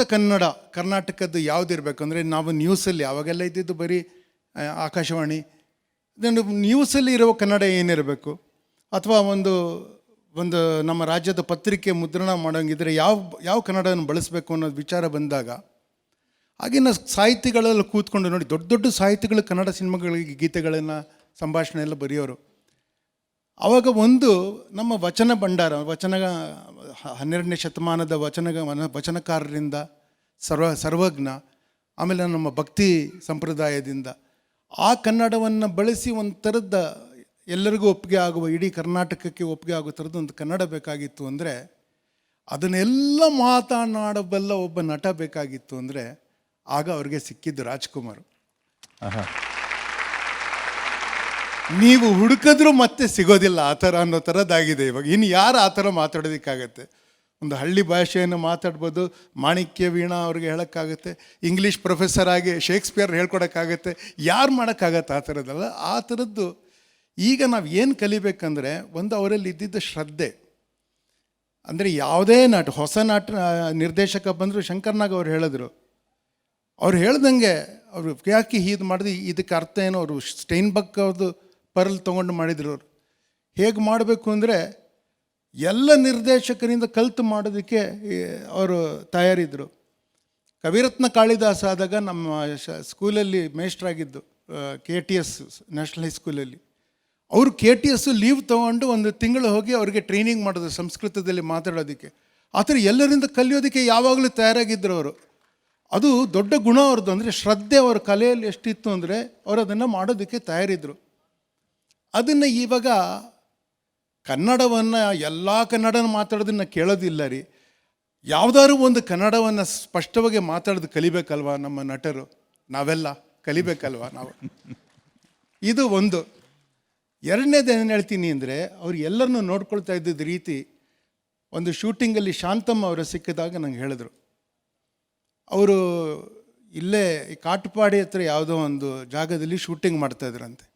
ಕರ್ನಾಟಕದ್ದು ಯಾವುದಿರಬೇಕು ಅಂದರೆ, ನಾವು ನ್ಯೂಸಲ್ಲಿ ಅವಾಗೆಲ್ಲ ಇದ್ದಿದ್ದು ಬರೀ ಆಕಾಶವಾಣಿ, ಅದನ್ನು ನ್ಯೂಸಲ್ಲಿ ಇರೋ ಕನ್ನಡ ಏನಿರಬೇಕು, ಅಥವಾ ಒಂದು ನಮ್ಮ ರಾಜ್ಯದ ಪತ್ರಿಕೆ ಮುದ್ರಣ ಮಾಡೋಂಗಿದ್ರೆ ಯಾವ ಕನ್ನಡವನ್ನು ಬಳಸಬೇಕು ಅನ್ನೋದು ವಿಚಾರ ಬಂದಾಗ ಆಗಿನ ಸಾಹಿತಿಗಳೆಲ್ಲ ಕೂತ್ಕೊಂಡು ನೋಡಿ, ದೊಡ್ಡ ದೊಡ್ಡ ಸಾಹಿತಿಗಳು ಕನ್ನಡ ಸಿನಿಮಾಗಳಿಗೆ ಗೀತೆಗಳನ್ನು ಸಂಭಾಷಣೆ ಎಲ್ಲ ಬರೆಯೋರು. ಆವಾಗ ನಮ್ಮ ವಚನ ಭಂಡಾರ, 12ನೇ ಶತಮಾನದ ವಚನಕಾರರಿಂದ, ಸರ್ವಜ್ಞ, ಆಮೇಲೆ ನಮ್ಮ ಭಕ್ತಿ ಸಂಪ್ರದಾಯದಿಂದ ಆ ಕನ್ನಡವನ್ನು ಬಳಸಿ ಒಂದು ಥರದ ಎಲ್ಲರಿಗೂ ಒಪ್ಪಿಗೆ ಆಗುವ, ಇಡೀ ಕರ್ನಾಟಕಕ್ಕೆ ಒಪ್ಪಿಗೆ ಆಗೋ ಥರದ್ದು ಒಂದು ಕನ್ನಡ ಬೇಕಾಗಿತ್ತು. ಅಂದರೆ ಅದನ್ನೆಲ್ಲ ಮಾತನಾಡಬಲ್ಲ ಒಬ್ಬ ನಟ ಬೇಕಾಗಿತ್ತು. ಅಂದರೆ ಆಗ ಅವ್ರಿಗೆ ಸಿಕ್ಕಿದ್ದು ರಾಜ್ಕುಮಾರ್. ನೀವು ಹುಡುಕಿದ್ರೂ ಮತ್ತೆ ಸಿಗೋದಿಲ್ಲ ಆ ಥರ ಅನ್ನೋ ಥರದ್ದಾಗಿದೆ ಇವಾಗ. ಇನ್ನು ಯಾರು ಆ ಥರ ಮಾತಾಡೋದಕ್ಕಾಗತ್ತೆ? ಒಂದು ಹಳ್ಳಿ ಭಾಷೆಯನ್ನು ಮಾತಾಡ್ಬೋದು. ಮಾಣಿಕ್ಯ ವೀಣಾ ಅವ್ರಿಗೆ ಹೇಳೋಕ್ಕಾಗುತ್ತೆ, ಇಂಗ್ಲೀಷ್ ಪ್ರೊಫೆಸರ್ ಆಗಿ ಶೇಕ್ಸ್ಪಿಯರ್ ಹೇಳ್ಕೊಡೋಕ್ಕಾಗತ್ತೆ, ಯಾರು ಮಾಡೋಕ್ಕಾಗತ್ತೆ ಆ ಥರದ್ದಲ್ಲ. ಆ ಥರದ್ದು ಈಗ ನಾವು ಏನು ಕಲಿಬೇಕಂದ್ರೆ ಒಂದು ಅವರಲ್ಲಿ ಇದ್ದಿದ್ದ ಶ್ರದ್ಧೆ. ಅಂದರೆ ಯಾವುದೇ ಹೊಸ ನಿರ್ದೇಶಕ ಬಂದರು, ಶಂಕರ್ನಾಗ್ ಅವ್ರು ಹೇಳಿದ್ರು, ಅವ್ರು ಹೇಳ್ದಂಗೆ ಅವರು ಯಾಕೆ ಇದು ಮಾಡಿದ್ರು, ಇದಕ್ಕೆ ಅರ್ಥ ಏನೋ ಅವರು ಸ್ಟೈನ್ಬಕ್ ಅವ್ರದ್ದು ಪರ್ಲ್ ತೊಗೊಂಡು ಮಾಡಿದ್ರು. ಅವರು ಹೇಗೆ ಮಾಡಬೇಕು ಅಂದರೆ ಎಲ್ಲ ನಿರ್ದೇಶಕರಿಂದ ಕಲಿತು ಮಾಡೋದಕ್ಕೆ ಅವರು ತಯಾರಿದ್ದರು. ಕವಿರತ್ನ ಕಾಳಿದಾಸ ಆದಾಗ ನಮ್ಮ ಸ್ಕೂಲಲ್ಲಿ ಮೇಸ್ಟ್ರಾಗಿದ್ದು KTS ನ್ಯಾಷನಲ್ ಹೈಸ್ಕೂಲಲ್ಲಿ, ಅವರು KTS ಲೀವ್ ತೊಗೊಂಡು ಒಂದು ತಿಂಗಳು ಹೋಗಿ ಅವ್ರಿಗೆ ಟ್ರೈನಿಂಗ್ ಮಾಡೋದು ಸಂಸ್ಕೃತದಲ್ಲಿ ಮಾತಾಡೋದಕ್ಕೆ. ಆ ಥರ ಎಲ್ಲರಿಂದ ಕಲಿಯೋದಕ್ಕೆ ಯಾವಾಗಲೂ ತಯಾರಾಗಿದ್ದರು ಅವರು. ಅದು ದೊಡ್ಡ ಗುಣ ಅವ್ರದ್ದು. ಅಂದರೆ ಶ್ರದ್ಧೆ ಅವ್ರ ಕಲೆಯಲ್ಲಿ ಎಷ್ಟಿತ್ತು ಅಂದರೆ ಅವರು ಅದನ್ನು ಮಾಡೋದಕ್ಕೆ ತಯಾರಿದ್ದರು. ಅದನ್ನು ಇವಾಗ ಕನ್ನಡವನ್ನು ಎಲ್ಲ ಕನ್ನಡನ ಮಾತಾಡೋದನ್ನು ಕೇಳೋದಿಲ್ಲ ರೀ. ಯಾವುದಾದ್ರು ಒಂದು ಕನ್ನಡವನ್ನು ಸ್ಪಷ್ಟವಾಗಿ ಮಾತಾಡೋದು ಕಲಿಬೇಕಲ್ವ ನಮ್ಮ ನಟರು, ನಾವೆಲ್ಲ ಕಲಿಬೇಕಲ್ವ ನಾವು. ಇದು ಒಂದು. ಎರಡನೇದು ಏನು ಹೇಳ್ತೀನಿ ಅಂದರೆ, ಅವ್ರು ಎಲ್ಲರನ್ನೂ ನೋಡ್ಕೊಳ್ತಾ ಇದ್ದಿದ್ದ ರೀತಿ, ಒಂದು ಶೂಟಿಂಗಲ್ಲಿ ಶಾಂತಮ್ಮ ಅವರು ಸಿಕ್ಕಿದಾಗ ನಂಗೆ ಹೇಳಿದ್ರು, ಅವರು ಇಲ್ಲೇ ಕಾಟುಪಾಡಿ ಹತ್ರ ಯಾವುದೋ ಒಂದು ಜಾಗದಲ್ಲಿ ಶೂಟಿಂಗ್ ಮಾಡ್ತಾಯಿದ್ರಂತೆ.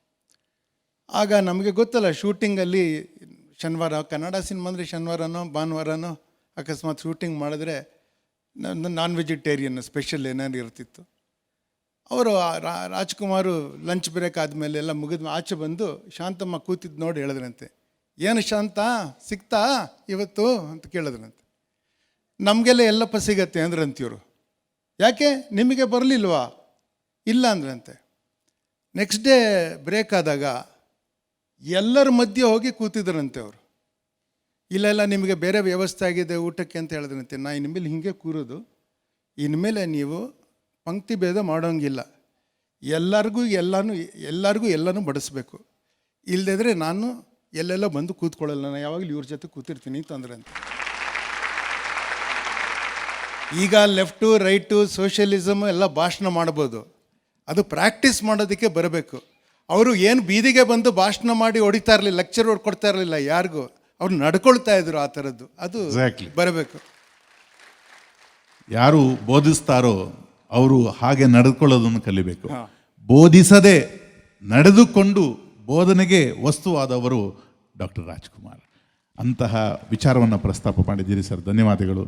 ಆಗ ನಮಗೆ ಗೊತ್ತಲ್ಲ, ಶೂಟಿಂಗಲ್ಲಿ ಶನಿವಾರ ಕನ್ನಡ ಸಿನಿಮಾ ಅಂದರೆ ಶನಿವಾರನೋ ಭಾನುವಾರನೋ ಅಕಸ್ಮಾತ್ ಶೂಟಿಂಗ್ ಮಾಡಿದ್ರೆ ನಾನ್ ವೆಜಿಟೇರಿಯನ್ ಸ್ಪೆಷಲ್ ಏನಾದ್ರು ಇರ್ತಿತ್ತು. ಅವರು ರಾಜ್ಕುಮಾರು ಲಂಚ್ ಬ್ರೇಕ್ ಆದಮೇಲೆ ಎಲ್ಲ ಮುಗಿದ ಆಚೆ ಬಂದು ಶಾಂತಮ್ಮ ಕೂತಿದ್ದು ನೋಡಿ ಹೇಳಿದ್ರಂತೆ, ಏನು ಶಾಂತ ಸಿಗ್ತಾ ಇವತ್ತು ಅಂತ ಕೇಳಿದ್ರಂತೆ. ನಮಗೆಲ್ಲ ಎಲ್ಲಪ್ಪ ಸಿಗತ್ತೆ ಅಂದ್ರಂತಿವರು. ಯಾಕೆ ನಿಮಗೆ ಬರಲಿಲ್ವಾ? ಇಲ್ಲ ಅಂದ್ರಂತೆ. ನೆಕ್ಸ್ಟ್ ಡೇ ಬ್ರೇಕ್ ಆದಾಗ ಎಲ್ಲರ ಮಧ್ಯೆ ಹೋಗಿ ಕೂತಿದ್ರಂತೆ ಅವರು. ಇಲ್ಲ ನಿಮಗೆ ಬೇರೆ ವ್ಯವಸ್ಥೆ ಆಗಿದೆ ಊಟಕ್ಕೆ ಅಂತ ಹೇಳಿದ್ರಂತೆ. ನಾ ಇನ್ಮೇಲೆ ಹೀಗೆ ಕೂರೋದು, ಇನ್ಮೇಲೆ ನೀವು ಪಂಕ್ತಿ ಭೇದ ಮಾಡೋಂಗಿಲ್ಲ, ಎಲ್ಲರಿಗೂ ಎಲ್ಲನೂ ಬಡಿಸ್ಬೇಕು, ಇಲ್ಲದಿದ್ರೆ ನಾನು ಎಲ್ಲೆಲ್ಲ ಬಂದು ಕೂತ್ಕೊಳ್ಳಲ್ಲ, ನಾನು ಯಾವಾಗಲೂ ಇವ್ರ ಜೊತೆ ಕೂತಿರ್ತೀನಿ ಅಂತಂದ್ರಂತೆ. ಈಗ ಲೆಫ್ಟು ರೈಟು ಸೋಷಿಯಲಿಸಮ್ ಎಲ್ಲ ಭಾಷಣ ಮಾಡ್ಬೋದು, ಅದು ಪ್ರಾಕ್ಟೀಸ್ ಮಾಡೋದಕ್ಕೆ ಬರಬೇಕು. ಅವರು ಏನು ಬೀದಿಗೆ ಬಂದು ಭಾಷಣ ಮಾಡಿ ಹೊಡಿತಾ ಇರಲಿಲ್ಲ, ಲೆಕ್ಚರ್ ಕೊಡ್ತಾ ಇರಲಿಲ್ಲ ಯಾರಿಗೂ, ಅವ್ರು ನಡ್ಕೊಳ್ತಾ ಇದ್ರು ಆ ಥರದ್ದು. ಅದು ಬರಬೇಕು. ಯಾರು ಬೋಧಿಸ್ತಾರೋ ಅವರು ಹಾಗೆ ನಡೆದುಕೊಳ್ಳೋದನ್ನು ಕಲಿಬೇಕು. ಬೋಧಿಸದೆ ನಡೆದುಕೊಂಡು ಬೋಧನೆಗೆ ವಸ್ತುವಾದವರು ಡಾಕ್ಟರ್ ರಾಜ್ಕುಮಾರ್. ಅಂತಹ ವಿಚಾರವನ್ನು ಪ್ರಸ್ತಾಪ ಮಾಡಿದ್ದೀರಿ ಸರ್, ಧನ್ಯವಾದಗಳು.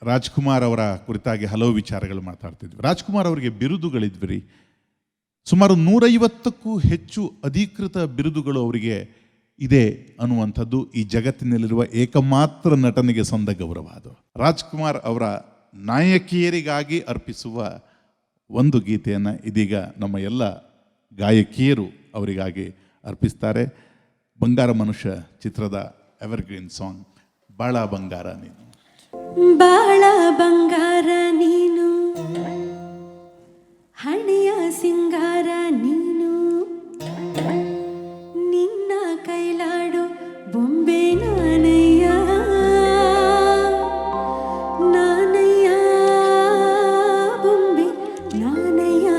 ರಾಜ್ಕುಮಾರ್ ಅವರ ಕುರಿತಾಗಿ ಹಲವು ವಿಚಾರಗಳು ಮಾತಾಡ್ತಿದ್ವಿ. ರಾಜ್ಕುಮಾರ್ ಅವರಿಗೆ ಬಿರುದುಗಳಿದ್ವಿ. ಸುಮಾರು 150ಕ್ಕೂ ಹೆಚ್ಚು ಅಧಿಕೃತ ಬಿರುದುಗಳು ಅವರಿಗೆ ಇದೆ ಅನ್ನುವಂಥದ್ದು ಈ ಜಗತ್ತಿನಲ್ಲಿರುವ ಏಕಮಾತ್ರ ನಟನಿಗೆ ಸಂದ ಗೌರವ. ಅದು ರಾಜ್ಕುಮಾರ್ ಅವರ ನಾಯಕಿಯರಿಗಾಗಿ ಅರ್ಪಿಸುವ ಒಂದು ಗೀತೆಯನ್ನು ಇದೀಗ ನಮ್ಮ ಎಲ್ಲ ಗಾಯಕಿಯರು ಅವರಿಗಾಗಿ ಅರ್ಪಿಸ್ತಾರೆ. ಬಂಗಾರ ಮನುಷ್ಯ ಚಿತ್ರದ ಎವರ್ಗ್ರೀನ್ ಸಾಂಗ್ ಬಾಳ ಬಂಗಾರ ನೀನು. ಬಾಳ ಬಂಗಾರ ನೀನು, ಹಣೆಯ ಸಿಂಗಾರ ನೀನು, ನಿನ್ನ ಕೈಲಾಡು ಬೊಂಬೆ ನಾನಯ್ಯ, ನಾನಯ್ಯ ಬೊಂಬೆ ನಾನಯ್ಯ.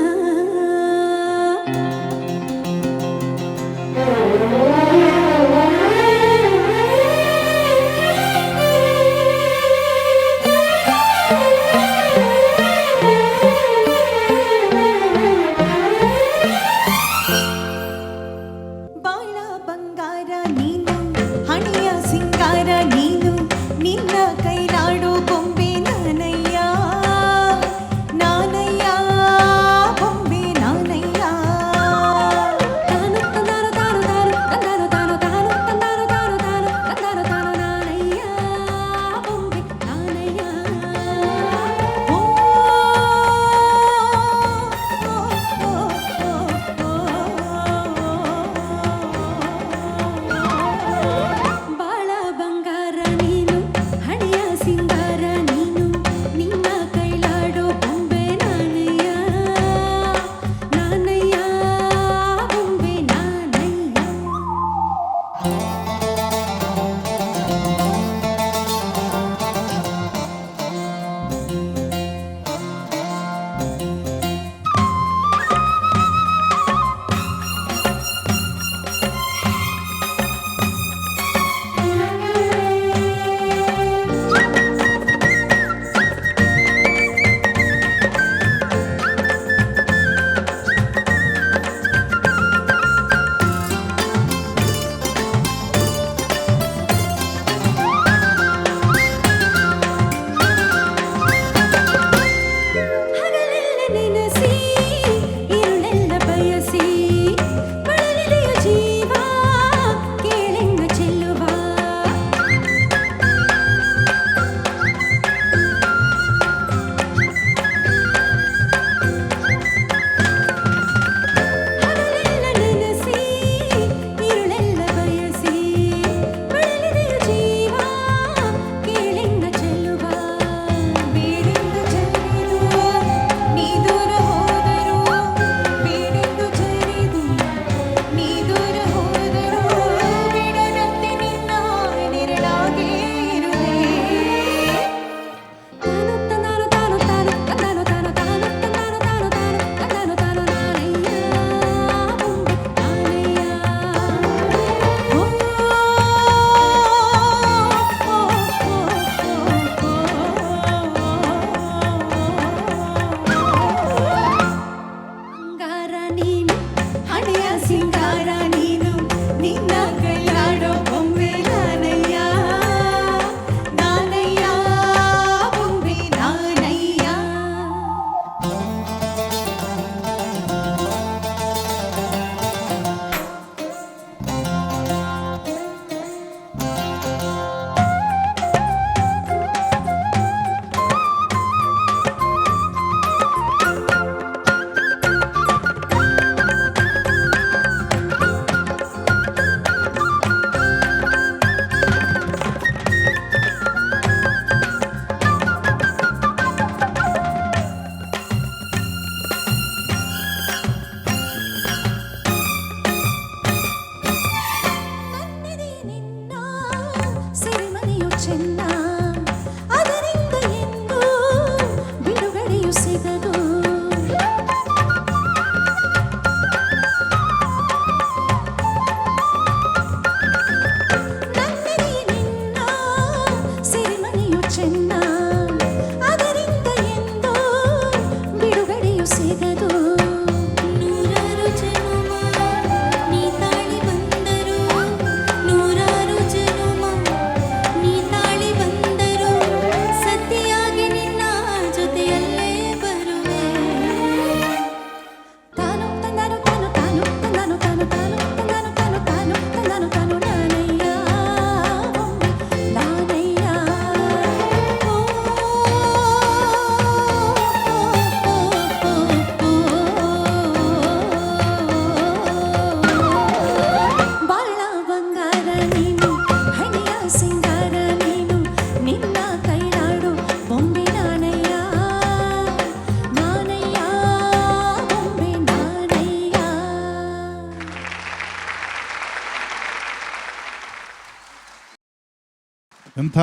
ಎಂಥ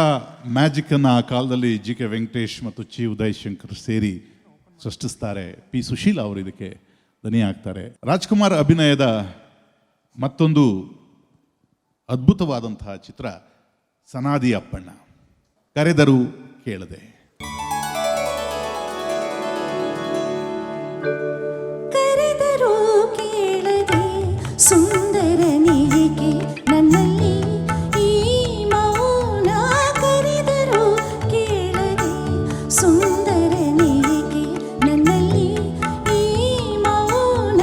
ಮ್ಯಾಜಿಕನ್ನು ಆ ಕಾಲದಲ್ಲಿ ಜಿ ಕೆ ವೆಂಕಟೇಶ್ ಮತ್ತು ಚಿ ಉದಯ್ ಶಂಕರ್ ಸೇರಿ ಸೃಷ್ಟಿಸ್ತಾರೆ. ಪಿ ಸುಶೀಲ ಅವರು ಇದಕ್ಕೆ ದನಿ ಆಗ್ತಾರೆ. ರಾಜ್ಕುಮಾರ್ ಅಭಿನಯದ ಮತ್ತೊಂದು ಅದ್ಭುತವಾದಂತಹ ಚಿತ್ರ ಸನಾದಿ ಅಪ್ಪಣ್ಣ. ಕರೆದರೂ ಕೇಳದೆ. ಕರೆದರೂ ಕೇಳದೆ ಸುಂದರನಿಗೆ ನನ್ನಲ್ಲಿ ಈ ಮೌನ. ಕರೆದರೂ ಕೇಳದೆ ಸುಂದರನಿಗೆ ನನ್ನಲ್ಲಿ ಈ ಮೌನ.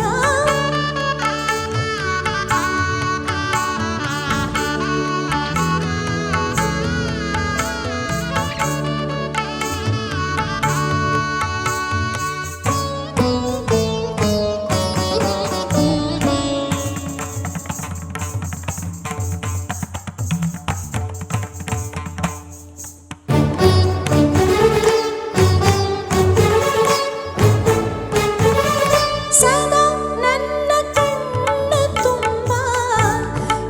ಸದಾ ನನ್ನ ಕಣ್ಣ ತುಂಬ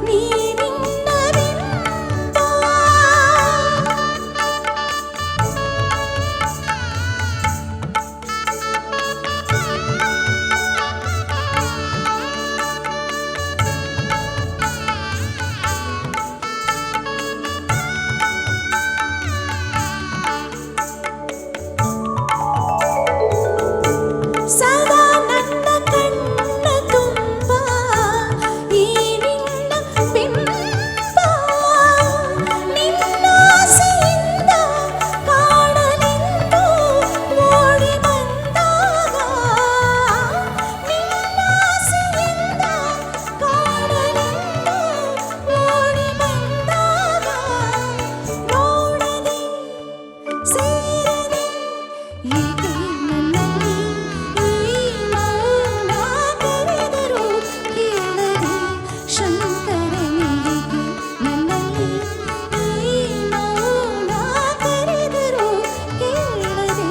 ನೀರಿನ ಬಿಂಬ. ಸದಾ ನನ್ನ ಕಣ್ಣ ತುಂಬ ಈ ನಿನ್ನ ಬಿಂಬ. ನಿನ್ನಾಸೆಯಿಂದ ಕಾಣಲೆಂದು ಓಡಿ ಬಂದಾಗ. ನಿನ್ನಾಸೆಯಿಂದ ಕಾಣಲೆಂದು ಓಡಿ ಬಂದಾಗ. ನೋಡದೆ ಸೇರದೆ ಏಕೆ ನನ್ನಲ್ಲಿ ಈ ಮೌನ. ಕರೆದರೂ ಕೇಳದೆ ಶಂಕರನಿಗೆ ನನ್ನಲ್ಲಿ ಈ ಮೌನ. ಕರೆದರೂ ಕೇಳದೆ.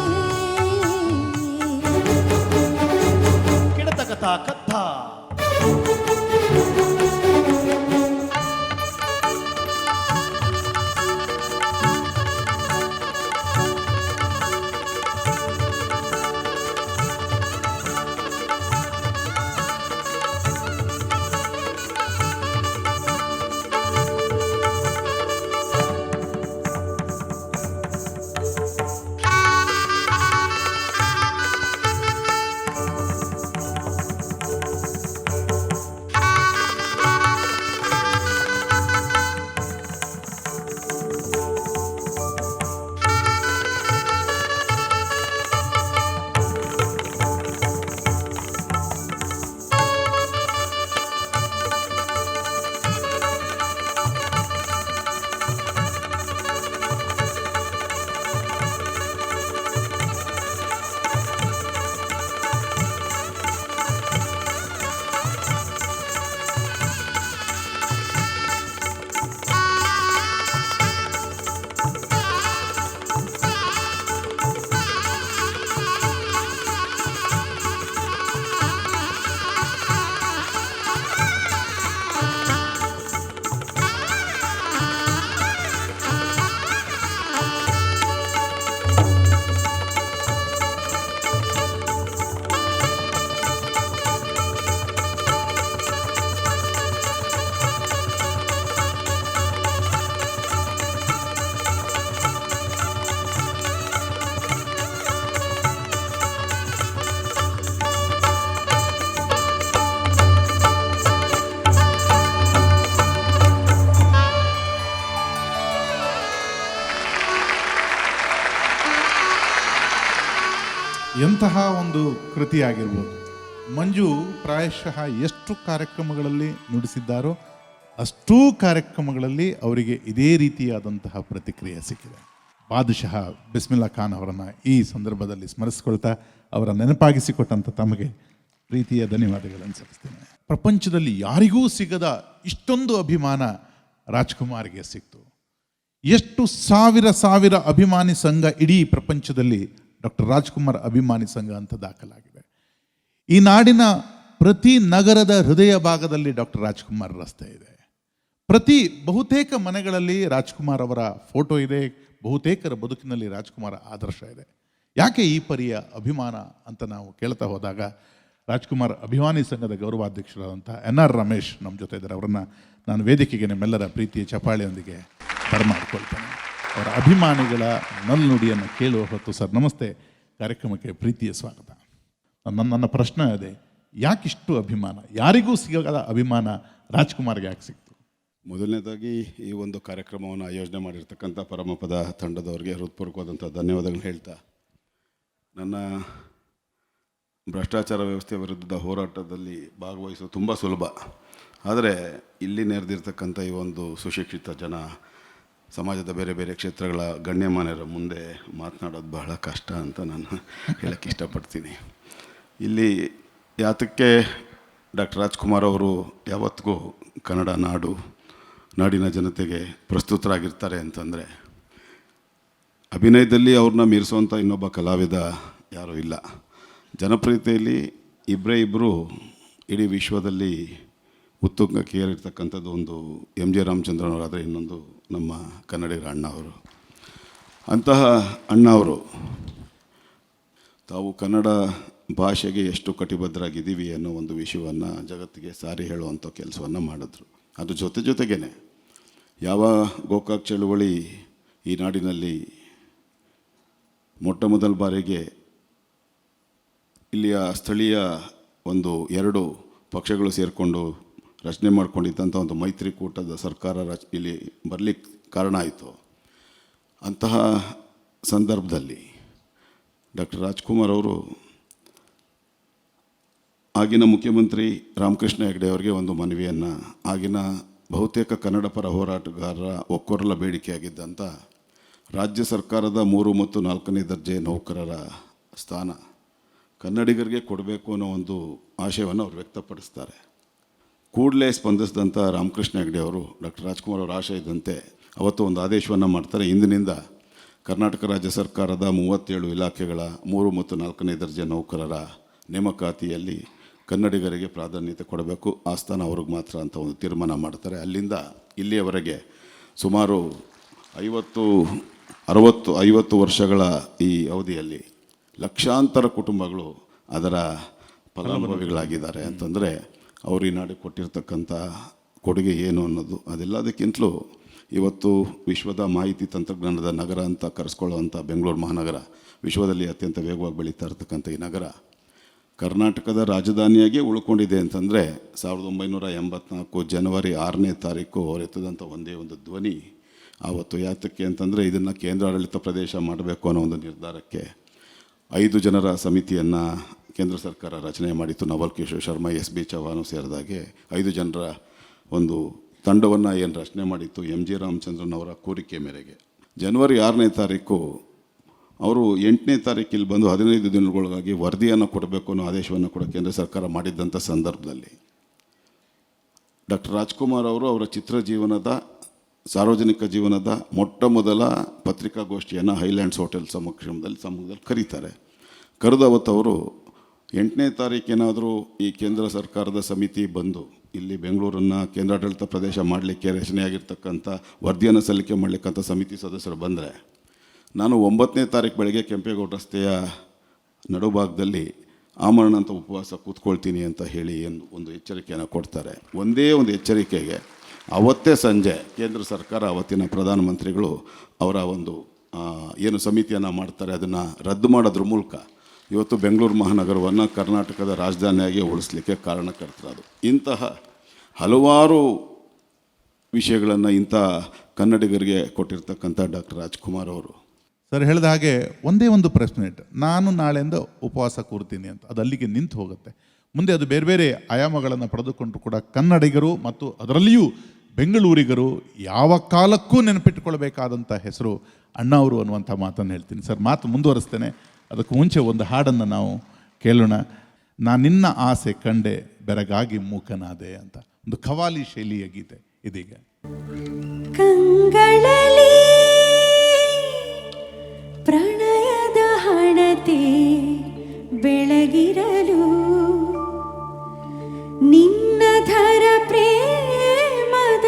ಕಿಡತಕಥ ಕಥ ಎಂತಹ ಒಂದು ಕೃತಿಯಾಗಿರ್ಬೋದು. ಮಂಜು ಪ್ರಾಯಶಃ ಎಷ್ಟು ಕಾರ್ಯಕ್ರಮಗಳಲ್ಲಿ ನುಡಿಸಿದ್ದಾರೋ ಅಷ್ಟೂ ಕಾರ್ಯಕ್ರಮಗಳಲ್ಲಿ ಅವರಿಗೆ ಇದೇ ರೀತಿಯಾದಂತಹ ಪ್ರತಿಕ್ರಿಯೆ ಸಿಕ್ಕಿದೆ. ಬಾದಶಃ ಬಿಸ್ಮಿಲ್ಲಾ ಖಾನ್ ಅವರನ್ನು ಈ ಸಂದರ್ಭದಲ್ಲಿ ಸ್ಮರಿಸಿಕೊಳ್ತಾ ಅವರ ನೆನಪಾಗಿಸಿಕೊಟ್ಟಂಥ ತಮಗೆ ಪ್ರೀತಿಯ ಧನ್ಯವಾದಗಳನ್ನು ಸಲ್ಲಿಸ್ತೇನೆ. ಪ್ರಪಂಚದಲ್ಲಿ ಯಾರಿಗೂ ಸಿಗದ ಇಷ್ಟೊಂದು ಅಭಿಮಾನ ರಾಜ್ಕುಮಾರ್ಗೆ ಸಿಕ್ತು. ಎಷ್ಟು ಸಾವಿರ ಅಭಿಮಾನಿ ಸಂಘ ಇಡೀ ಪ್ರಪಂಚದಲ್ಲಿ ಡಾಕ್ಟರ್ ರಾಜ್ಕುಮಾರ್ ಅಭಿಮಾನಿ ಸಂಘ ಅಂತ ದಾಖಲಾಗಿದೆ. ಈ ನಾಡಿನ ಪ್ರತಿ ನಗರದ ಹೃದಯ ಭಾಗದಲ್ಲಿ ಡಾಕ್ಟರ್ ರಾಜ್ಕುಮಾರ್ ರಸ್ತೆ ಇದೆ. ಬಹುತೇಕ ಮನೆಗಳಲ್ಲಿ ರಾಜ್ಕುಮಾರ್ ಅವರ ಫೋಟೋ ಇದೆ, ಬಹುತೇಕರ ಬದುಕಿನಲ್ಲಿ ರಾಜ್ಕುಮಾರ್ ಆದರ್ಶ ಇದೆ. ಯಾಕೆ ಈ ಪರಿಯ ಅಭಿಮಾನ ಅಂತ ನಾವು ಕೇಳ್ತಾ ಹೋದಾಗ, ರಾಜ್ಕುಮಾರ್ ಅಭಿಮಾನಿ ಸಂಘದ ಗೌರವಾಧ್ಯಕ್ಷರಾದಂಥ NR ರಮೇಶ್ ನಮ್ಮ ಜೊತೆ ಇದ್ದಾರೆ. ಅವರನ್ನು ನಾನು ವೇದಿಕೆಗೆ ನಿಮ್ಮೆಲ್ಲರ ಪ್ರೀತಿಯ ಚಪಾಳಿಯೊಂದಿಗೆ ಬರಮಾಡ್ಕೊಳ್ತೇನೆ. ಅವರ ಅಭಿಮಾನಿಗಳ ನಲ್ನುಡಿಯನ್ನು ಕೇಳುವ ಹೊತ್ತು ಸರ್ ನಮಸ್ತೆ, ಕಾರ್ಯಕ್ರಮಕ್ಕೆ ಪ್ರೀತಿಯ ಸ್ವಾಗತ. ನನ್ನ ಪ್ರಶ್ನೆ ಇದೆ, ಯಾಕಿಷ್ಟು ಅಭಿಮಾನ? ಯಾರಿಗೂ ಸಿಗದ ಅಭಿಮಾನ ರಾಜ್ಕುಮಾರ್ಗೆ ಯಾಕೆ ಸಿಕ್ತು? ಮೊದಲನೇದಾಗಿ ಈ ಒಂದು ಕಾರ್ಯಕ್ರಮವನ್ನು ಆಯೋಜನೆ ಮಾಡಿರ್ತಕ್ಕಂಥ ಪರಮಪದ ತಂಡದವರಿಗೆ ಹೃತ್ಪೂರ್ವಕವಾದಂಥ ಧನ್ಯವಾದಗಳನ್ನು ಹೇಳ್ತಾ, ನನ್ನ ಭ್ರಷ್ಟಾಚಾರ ವ್ಯವಸ್ಥೆ ವಿರುದ್ಧದ ಹೋರಾಟದಲ್ಲಿ ಭಾಗವಹಿಸೋದು ತುಂಬ ಸುಲಭ. ಆದರೆ ಇಲ್ಲಿ ನೆರೆದಿರ್ತಕ್ಕಂಥ ಈ ಒಂದು ಸುಶಿಕ್ಷಿತ ಜನ, ಸಮಾಜದ ಬೇರೆ ಬೇರೆ ಕ್ಷೇತ್ರಗಳ ಗಣ್ಯಮಾನ್ಯರ ಮುಂದೆ ಮಾತನಾಡೋದು ಬಹಳ ಕಷ್ಟ ಅಂತ ನಾನು ಹೇಳೋಕ್ಕೆ ಇಷ್ಟಪಡ್ತೀನಿ. ಇಲ್ಲಿ ಯಾತಕ್ಕೆ ಡಾಕ್ಟರ್ ರಾಜ್ಕುಮಾರ್ ಅವರು ಯಾವತ್ತಿಗೂ ಕನ್ನಡ ನಾಡಿನ ಜನತೆಗೆ ಪ್ರಸ್ತುತರಾಗಿರ್ತಾರೆ ಅಂತಂದರೆ, ಅಭಿನಯದಲ್ಲಿ ಅವ್ರನ್ನ ಮೀರಿಸುವಂಥ ಇನ್ನೊಬ್ಬ ಕಲಾವಿದ ಯಾರೂ ಇಲ್ಲ. ಜನಪ್ರಿಯತೆಯಲ್ಲಿ ಇಬ್ಬರು ಇಡೀ ವಿಶ್ವದಲ್ಲಿ ಉತ್ತುಂಗಕ್ಕೆ ಏರಿರ್ತಕ್ಕಂಥದ್ದು ಒಂದು MG ರಾಮಚಂದ್ರನವರಾದರೆ, ಇನ್ನೊಂದು ನಮ್ಮ ಕನ್ನಡಿಗರ ಅಣ್ಣ ಅವರು. ಅಂತಹ ಅಣ್ಣ ಅವರು ತಾವು ಕನ್ನಡ ಭಾಷೆಗೆ ಎಷ್ಟು ಕಟಿಬದ್ಧರಾಗಿದ್ದೀವಿ ಅನ್ನೋ ಒಂದು ವಿಷಯವನ್ನು ಜಗತ್ತಿಗೆ ಸಾರಿ ಹೇಳುವಂಥ ಕೆಲಸವನ್ನು ಮಾಡಿದ್ರು. ಅದು ಜೊತೆಗೇ ಯಾವ ಗೋಕಾಕ್ ಚಳುವಳಿ ಈ ನಾಡಿನಲ್ಲಿ ಮೊಟ್ಟ ಮೊದಲ ಬಾರಿಗೆ ಇಲ್ಲಿಯ ಸ್ಥಳೀಯ ಒಂದು 2 ಪಕ್ಷಗಳು ಸೇರಿಕೊಂಡು ರಚನೆ ಮಾಡ್ಕೊಂಡಿದ್ದಂಥ ಒಂದು ಮೈತ್ರಿಕೂಟದ ಸರ್ಕಾರ ಇಲ್ಲಿ ಬರಲಿಕ್ಕೆ ಕಾರಣ ಆಯಿತು. ಅಂತಹ ಸಂದರ್ಭದಲ್ಲಿ ಡಾಕ್ಟರ್ ರಾಜ್ಕುಮಾರ್ ಅವರು ಆಗಿನ ಮುಖ್ಯಮಂತ್ರಿ ರಾಮಕೃಷ್ಣ ಹೆಗಡೆ ಅವರಿಗೆ ಒಂದು ಮನವಿಯನ್ನು, ಆಗಿನ ಬಹುತೇಕ ಕನ್ನಡ ಪರ ಹೋರಾಟಗಾರರ ಒಕ್ಕೊರಲ ಬೇಡಿಕೆಯಾಗಿದ್ದಂಥ ರಾಜ್ಯ ಸರ್ಕಾರದ 3 ಮತ್ತು 4ನೇ ದರ್ಜೆ ನೌಕರರ ಸ್ಥಾನ ಕನ್ನಡಿಗರಿಗೆ ಕೊಡಬೇಕು ಅನ್ನೋ ಒಂದು ಆಶಯವನ್ನು ಅವರು ವ್ಯಕ್ತಪಡಿಸ್ತಾರೆ. ಕೂಡಲೇ ಸ್ಪಂದಿಸಿದಂಥ ರಾಮಕೃಷ್ಣ ಹೆಗಡೆ ಅವರು ಡಾಕ್ಟರ್ ರಾಜ್ಕುಮಾರ್ ಅವರ ಆಶಯದಂತೆ ಅವತ್ತು ಒಂದು ಆದೇಶವನ್ನು ಮಾಡ್ತಾರೆ. ಇಂದಿನಿಂದ ಕರ್ನಾಟಕ ರಾಜ್ಯ ಸರ್ಕಾರದ 37 ಇಲಾಖೆಗಳ 3 ಮತ್ತು 4ನೇ ದರ್ಜೆ ನೌಕರರ ನೇಮಕಾತಿಯಲ್ಲಿ ಕನ್ನಡಿಗರಿಗೆ ಪ್ರಾಧಾನ್ಯತೆ ಕೊಡಬೇಕು, ಆ ಸ್ಥಾನ ಅವ್ರಿಗೆ ಮಾತ್ರ ಅಂತ ಒಂದು ತೀರ್ಮಾನ ಮಾಡ್ತಾರೆ. ಅಲ್ಲಿಂದ ಇಲ್ಲಿಯವರೆಗೆ ಸುಮಾರು 50 ವರ್ಷಗಳ ಈ ಅವಧಿಯಲ್ಲಿ ಲಕ್ಷಾಂತರ ಕುಟುಂಬಗಳು ಅದರ ಫಲಾನುಭವಿಗಳಾಗಿದ್ದಾರೆ. ಅಂತಂದರೆ ಅವರು ಈ ನಾಡಿಗೆ ಕೊಟ್ಟಿರ್ತಕ್ಕಂಥ ಕೊಡುಗೆ ಏನು ಅನ್ನೋದು, ಅದೆಲ್ಲದಕ್ಕಿಂತಲೂ ಇವತ್ತು ವಿಶ್ವದ ಮಾಹಿತಿ ತಂತ್ರಜ್ಞಾನದ ನಗರ ಅಂತ ಕರೆಸ್ಕೊಳ್ಳುವಂಥ ಬೆಂಗಳೂರು ಮಹಾನಗರ, ವಿಶ್ವದಲ್ಲಿ ಅತ್ಯಂತ ವೇಗವಾಗಿ ಬೆಳೀತಾ ಇರ್ತಕ್ಕಂಥ ಈ ನಗರ ಕರ್ನಾಟಕದ ರಾಜಧಾನಿಯಾಗಿ ಉಳ್ಕೊಂಡಿದೆ ಅಂತಂದರೆ 1984 ಜನವರಿ 6ನೇ ತಾರೀಕು ಅವರು ಎತ್ತದಂಥ ಒಂದೇ ಒಂದು ಧ್ವನಿ ಆವತ್ತು. ಯಾತಕ್ಕೆ ಅಂತಂದರೆ ಇದನ್ನು ಕೇಂದ್ರಾಡಳಿತ ಪ್ರದೇಶ ಮಾಡಬೇಕು ಅನ್ನೋ ಒಂದು ನಿರ್ಧಾರಕ್ಕೆ 5 ಜನರ ಸಮಿತಿಯನ್ನು ಕೇಂದ್ರ ಸರ್ಕಾರ ರಚನೆ ಮಾಡಿತ್ತು. ನವಲ್ ಕಿಶೋರ್ ಶರ್ಮಾ, SB ಚೌಹಾಣ್ ಸೇರಿದಾಗೆ 5 ಜನರ ಒಂದು ತಂಡವನ್ನು ಏನು ರಚನೆ ಮಾಡಿತ್ತು MG ರಾಮಚಂದ್ರನ್ ಅವರ ಕೋರಿಕೆ ಮೇರೆಗೆ. ಜನವರಿ 6ನೇ ತಾರೀಕು ಅವರು 8ನೇ ತಾರೀಕು ಇಲ್ಲಿ ಬಂದು 15 ದಿನಗಳೊಳಗಾಗಿ ವರದಿಯನ್ನು ಕೊಡಬೇಕು ಅನ್ನೋ ಆದೇಶವನ್ನು ಕೂಡ ಕೇಂದ್ರ ಸರ್ಕಾರ ಮಾಡಿದ್ದಂಥ ಸಂದರ್ಭದಲ್ಲಿ ಡಾಕ್ಟರ್ ರಾಜ್ಕುಮಾರ್ ಅವರು ಅವರ ಸಾರ್ವಜನಿಕ ಜೀವನದ ಮೊಟ್ಟ ಮೊದಲ ಪತ್ರಿಕಾಗೋಷ್ಠಿಯನ್ನು ಹೈಲ್ಯಾಂಡ್ಸ್ ಹೋಟೆಲ್ ಸಮ್ಮುಖದಲ್ಲಿ ಕರೀತಾರೆ. ಕರೆದವತ್ತು ಅವರು 8ನೇ ತಾರೀಕೇನಾದರೂ ಈ ಕೇಂದ್ರ ಸರ್ಕಾರದ ಸಮಿತಿ ಬಂದು ಇಲ್ಲಿ ಬೆಂಗಳೂರನ್ನು ಕೇಂದ್ರಾಡಳಿತ ಪ್ರದೇಶ ಮಾಡಲಿಕ್ಕೆ ರಚನೆಯಾಗಿರ್ತಕ್ಕಂಥ ವರದಿಯನ್ನು ಸಲ್ಲಿಕೆ ಮಾಡಲಿಕ್ಕಂಥ ಸಮಿತಿ ಸದಸ್ಯರು ಬಂದರೆ, ನಾನು 9ನೇ ತಾರೀಕು ಬೆಳಗ್ಗೆ ಕೆಂಪೇಗೌಡ ರಸ್ತೆಯ ನಡುಭಾಗದಲ್ಲಿ ಆಮರಣ ಅಂತ ಉಪವಾಸ ಕೂತ್ಕೊಳ್ತೀನಿ ಅಂತ ಹೇಳಿ ಒಂದು ಎಚ್ಚರಿಕೆಯನ್ನು ಕೊಡ್ತಾರೆ. ಒಂದೇ ಒಂದು ಎಚ್ಚರಿಕೆಗೆ ಅವತ್ತೇ ಸಂಜೆ ಕೇಂದ್ರ ಸರ್ಕಾರ, ಅವತ್ತಿನ ಪ್ರಧಾನಮಂತ್ರಿಗಳು ಅವರ ಒಂದು ಏನು ಸಮಿತಿಯನ್ನು ಮಾಡ್ತಾರೆ ಅದನ್ನು ರದ್ದು ಮಾಡೋದ್ರ ಮೂಲಕ ಇವತ್ತು ಬೆಂಗಳೂರು ಮಹಾನಗರವನ್ನು ಕರ್ನಾಟಕದ ರಾಜಧಾನಿಯಾಗಿ ಉಳಿಸ್ಲಿಕ್ಕೆ ಕಾರಣಕರ್ತರದು. ಇಂತಹ ಹಲವಾರು ವಿಷಯಗಳನ್ನು ಇಂಥ ಕನ್ನಡಿಗರಿಗೆ ಕೊಟ್ಟಿರ್ತಕ್ಕಂಥ ಡಾಕ್ಟರ್ ರಾಜ್ಕುಮಾರ್ ಅವರು ಸರ್ ಹೇಳಿದ ಹಾಗೆ ಒಂದೇ ಒಂದು ಪ್ರಶ್ನೆ ಇಟ್ಟು, ನಾನು ನಾಳೆಯಿಂದ ಉಪವಾಸ ಕೂರ್ತೀನಿ ಅಂತ, ಅದು ಅಲ್ಲಿಗೆ ನಿಂತು ಹೋಗುತ್ತೆ. ಮುಂದೆ ಅದು ಬೇರೆ ಬೇರೆ ಆಯಾಮಗಳನ್ನು ಪಡೆದುಕೊಂಡು ಕೂಡ ಕನ್ನಡಿಗರು ಮತ್ತು ಅದರಲ್ಲಿಯೂ ಬೆಂಗಳೂರಿಗರು ಯಾವ ಕಾಲಕ್ಕೂ ನೆನಪಿಟ್ಟುಕೊಳ್ಬೇಕಾದಂಥ ಹೆಸರು ಅಣ್ಣ ಅವರು ಅನ್ನುವಂಥ ಮಾತನ್ನು ಹೇಳ್ತೀನಿ. ಸರ್ ಮಾತು ಮುಂದುವರಿಸ್ತೇನೆ, ಅದಕ್ಕೂ ಮುಂಚೆ ಒಂದು ಹಾಡನ್ನು ನಾವು ಕೇಳೋಣ. ನಿನ್ನ ಆಸೆ ಕಂಡೆ ಬೆರಗಾಗಿ ಮೂಕನಾದೆ ಅಂತ ಒಂದು ಖವಾಲಿ ಶೈಲಿಯ ಗೀತೆ ಇದೀಗ. ಕಂಗಳಲ್ಲಿ ಪ್ರಣಯದ ಹಣತೆ ಬೆಳಗಿರಲು ನಿನ್ನ ಧರ ಪ್ರೇಮದ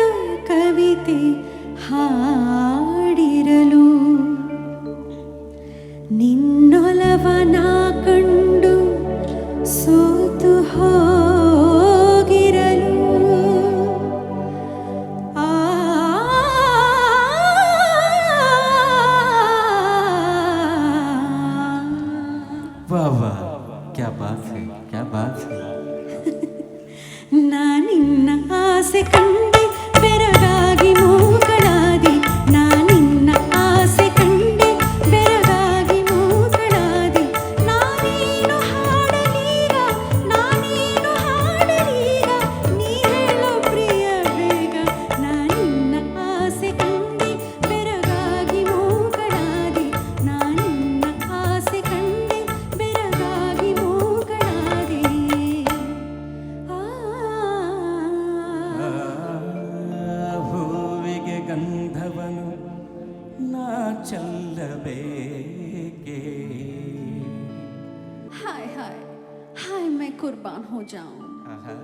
ಚೆಲ್ಲಬೇಕೆ. हाय हाय हाय मैं कुर्बान हो जाऊं. ಆಹಾ.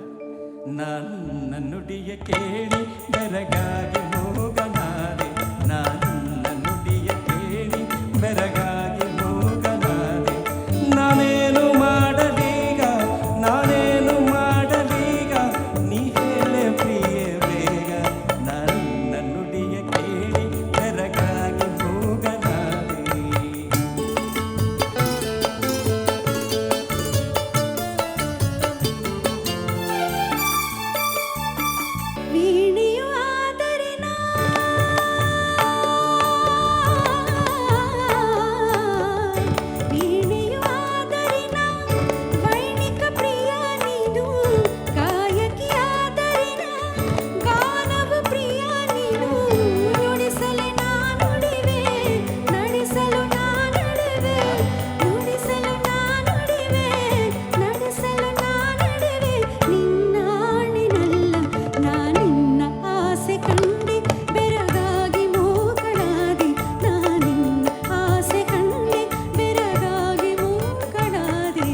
ನನ್ನ ನುಡಿಯ ಕೇಳಿ ಬೆರಗಾಗಿ ಹೋಗಲಾರೆ, ನನ್ನ ನುಡಿಯ ಕೇಳಿ ಬೆರಗಾಗಿ ಹೋಗಲಾರೆ. ನಾನೇನು ಮಾಡಲೀಗ, ನಾನೇನು ಮಾಡಲೀಗ, ನೀ ಹೇಳೆ ಪ್ರಿಯ ಬೇಗ. ನನ್ನ ನುಡಿಯ ಕೇಳಿ ಬೆರಗಾಗಿ ಹೋಗಲಾರೆ. ವೀಣೆಯು ಆದರೆ ನಾ ವೀಣೆಯು ಆದರೆ ನಾ ವೈಣಿಕ ಪ್ರಿಯ ನೀನು, ಗಾಯಕಿ ಆದರೆ ನಾ ಗಾನವು ಪ್ರಿಯ ನೀನು. ನುಡಿಸಲು ನಾ ನುಡಿವೆ, ನಡೆಸಲು ನಾ ನಡುವೆ, ನುಡಿಸಲು ನಾ ನುಡಿವೆ, ನಡೆಸಲು ನಾ ನಡುವೆ. ನಿನ್ನಾಣಿನಲ್ಲ ನಾ ನಿನ್ನ ಆಸೆ ಕಂಡೆ, ಬೆರಗಾಗಿ ಮೂಕಳಾದೆ. ನಾ ನಿನ್ನ ಆಸೆ ಕಂಡೆ, ಬೆರಗಾಗಿ ಮೂಕಳಾದೆ.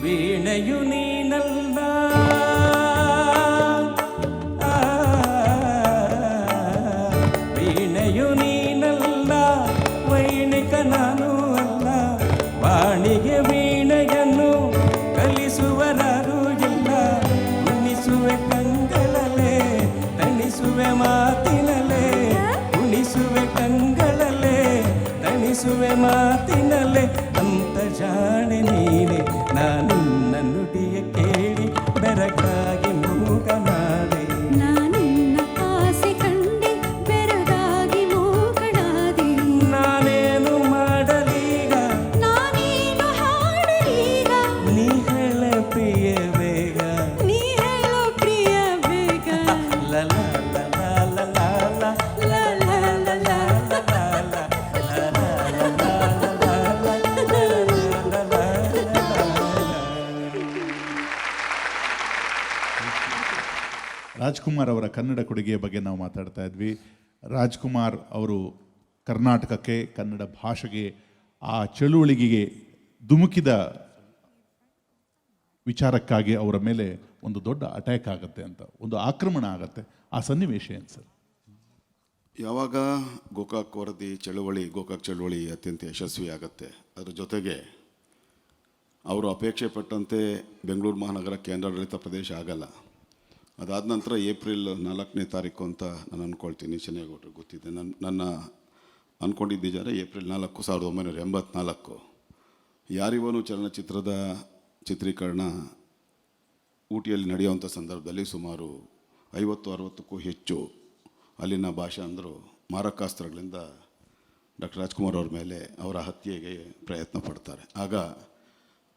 ವೀಣೆಯು ನೀನಲ್ಲ, ಆ, ವೀಣೆಯು ನೀನಲ್ಲ, ವೈಣಿಕ ನಾನು ಅಲ್ಲ. ವಾಣಿಗೆ ವೀಣೆಯನ್ನು ಕಲಿಸುವರಾರು ಇಲ್ಲ. ಉಣಿಸುವೆ ಕಂಗಳಲೆ, ತಣಿಸುವೆ ಮಾತಿನಲೆ, ಉಣಿಸುವೆ ಕಂಗಳಲೆ, ತಣಿಸುವೆ ಮಾತಿನಲೆ. ಅಂತ ಜಾಣೆ ನೀನೆ, ನಾನಿನ್ನ ನುಡಿಯ ಕೇಳಿ ಬೆರಗಾಗಿ ಮೂಗನಾದೆ. ನಾ ನಿನ್ನ ಆಸೆ ಕಂಡೆ, ಬೆರಗಾಗಿ ಮೂಕಳಾದೆ. ನಾನೇನು ಮಾಡಲೀಗ, ನಾನೇನು ಹಾಡಲೀಗ, ನೀ ಹೇಳ ಪ್ರಿಯ ಬೇಗ. ನೀ ಹೇಳೋ ಪ್ರಿಯ ಬೇಗ. ಲ ಲ ಲ ಲ ಲ ಲ ಲ. ಲಾ ಲಾ ಲಾ ಲಾ ರಾಜ್ಕುಮಾರ್ ಅವರ ಕನ್ನಡ ಕೊಡುಗೆಯ ಬಗ್ಗೆ ನಾವು ಮಾತಾಡ್ತಾ ಇದ್ವಿ. ರಾಜ್ಕುಮಾರ್ ಅವರು ಕರ್ನಾಟಕಕ್ಕೆ, ಕನ್ನಡ ಭಾಷೆಗೆ, ಆ ಚಳುವಳಿಗೆಗೆ ಧುಮುಕಿದ ವಿಚಾರಕ್ಕಾಗಿ ಅವರ ಮೇಲೆ ಒಂದು ದೊಡ್ಡ ಅಟ್ಯಾಕ್ ಆಗುತ್ತೆ ಅಂತ, ಒಂದು ಆಕ್ರಮಣ ಆಗುತ್ತೆ. ಆ ಸನ್ನಿವೇಶ ಏನು ಸರ್? ಯಾವಾಗ ಗೋಕಾಕ್ ವರದಿ ಚಳುವಳಿ, ಗೋಕಾಕ್ ಚಳುವಳಿ ಅತ್ಯಂತ ಯಶಸ್ವಿ ಆಗುತ್ತೆ, ಅದ್ರ ಜೊತೆಗೆ ಅವರು ಅಪೇಕ್ಷೆ ಪಟ್ಟಂತೆ ಬೆಂಗಳೂರು ಮಹಾನಗರ ಕೇಂದ್ರಾಡಳಿತ ಪ್ರದೇಶ ಆಗಲ್ಲ. ಅದಾದ ನಂತರ ಏಪ್ರಿಲ್ 4ನೇ ತಾರೀಕು ಅಂತ ನಾನು ಅಂದ್ಕೊಳ್ತೀನಿ, ಚೆನ್ನೇಗೌಡರು ಗೊತ್ತಿದೆ. ನನ್ನ ಅಂದ್ಕೊಂಡಿದ್ದಿದ್ದಾರೆ ಏಪ್ರಿಲ್ 4, 1984. ಯಾರಿವನು ಚಲನಚಿತ್ರದ ಚಿತ್ರೀಕರಣ ಊಟಿಯಲ್ಲಿ ನಡೆಯುವಂಥ ಸಂದರ್ಭದಲ್ಲಿ ಸುಮಾರು 50-60ಕ್ಕೂ ಹೆಚ್ಚು ಅಲ್ಲಿನ ಭಾಷಾಂಧರು ಮಾರಕಾಸ್ತ್ರಗಳಿಂದ ಡಾಕ್ಟರ್ ರಾಜ್ಕುಮಾರ್ ಅವ್ರ ಮೇಲೆ, ಅವರ ಹತ್ಯೆಗೆ ಪ್ರಯತ್ನ ಪಡ್ತಾರೆ. ಆಗ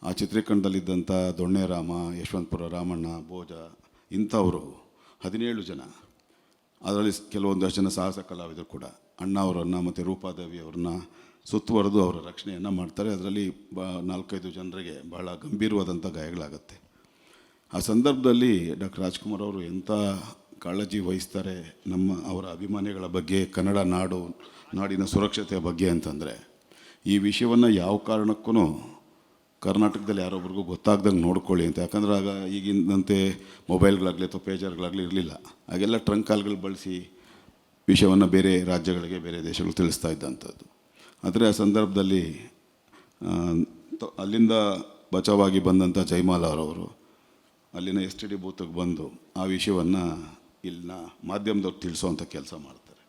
ಆ ಚಿತ್ರೀಕರಣದಲ್ಲಿದ್ದಂಥ ದೊಣ್ಣೆ ರಾಮ, ಯಶವಂತಪುರ ರಾಮಣ್ಣ, ಭೋಜ ಇಂಥವರು 17 ಜನ, ಅದರಲ್ಲಿ ಕೆಲವೊಂದಷ್ಟು ಜನ ಸಾಹಸ ಕಲಾವಿದರು ಕೂಡ ಅಣ್ಣ ಅವರನ್ನು ಮತ್ತು ರೂಪಾದೇವಿ ಅವ್ರನ್ನ ಸುತ್ತುವರೆದು ಅವರ ರಕ್ಷಣೆಯನ್ನು ಮಾಡ್ತಾರೆ. ಅದರಲ್ಲಿ 4-5 ಜನರಿಗೆ ಬಹಳ ಗಂಭೀರವಾದಂಥ ಗಾಯಗಳಾಗುತ್ತೆ. ಆ ಸಂದರ್ಭದಲ್ಲಿ ಡಾಕ್ಟರ್ ರಾಜ್ಕುಮಾರ್ ಅವರು ಎಂಥ ಕಾಳಜಿ ವಹಿಸ್ತಾರೆ ಅವರ ಅಭಿಮಾನಿಗಳ ಬಗ್ಗೆ, ಕನ್ನಡ ನಾಡಿನ ಸುರಕ್ಷತೆಯ ಬಗ್ಗೆ ಅಂತಂದರೆ, ಈ ವಿಷಯವನ್ನು ಯಾವ ಕಾರಣಕ್ಕೂ ಕರ್ನಾಟಕದಲ್ಲಿ ಯಾರೊಬ್ರಿಗೂ ಗೊತ್ತಾಗ್ದಂಗೆ ನೋಡ್ಕೊಳ್ಳಿ ಅಂತ. ಯಾಕಂದ್ರೆ ಆಗ ಈಗಿನಂತೆ ಮೊಬೈಲ್ಗಳಾಗಲಿ ಅಥವಾ ಪೇಜರ್ಗಳಾಗಲಿ ಇರಲಿಲ್ಲ. ಆಗೆಲ್ಲ ಟ್ರಂಕ್ ಕಾಲ್ಗಳು ಬಳಸಿ ವಿಷಯವನ್ನು ಬೇರೆ ರಾಜ್ಯಗಳಿಗೆ, ಬೇರೆ ದೇಶಗಳು ತಿಳಿಸ್ತಾ ಇದ್ದಂಥದ್ದು. ಆದರೆ ಆ ಸಂದರ್ಭದಲ್ಲಿ ಅಲ್ಲಿಂದ ಬಚಾವಾಗಿ ಬಂದಂಥ ಜೈಮಾಲ ಅವರವರು ಅಲ್ಲಿನ STD ಬೂತ್ಗೆ ಬಂದು ಆ ವಿಷಯವನ್ನು ಇಲ್ಲಿನ ಮಾಧ್ಯಮದವ್ರು ತಿಳಿಸೋವಂಥ ಕೆಲಸ ಮಾಡ್ತಾರೆ.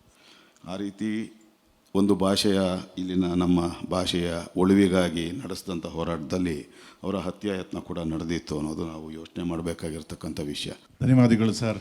ಆ ರೀತಿ ಒಂದು ಭಾಷೆಯ, ಇಲ್ಲಿನ ನಮ್ಮ ಭಾಷೆಯ ಉಳಿವಿಗಾಗಿ ನಡೆಸಿದಂಥ ಹೋರಾಟದಲ್ಲಿ ಅವರ ಹತ್ಯಾಯತ್ನ ಕೂಡ ನಡೆದಿತ್ತು ಅನ್ನೋದು ನಾವು ಯೋಚನೆ ಮಾಡಬೇಕಾಗಿರ್ತಕ್ಕಂಥ ವಿಷಯ. ಧನ್ಯವಾದಗಳು ಸರ್.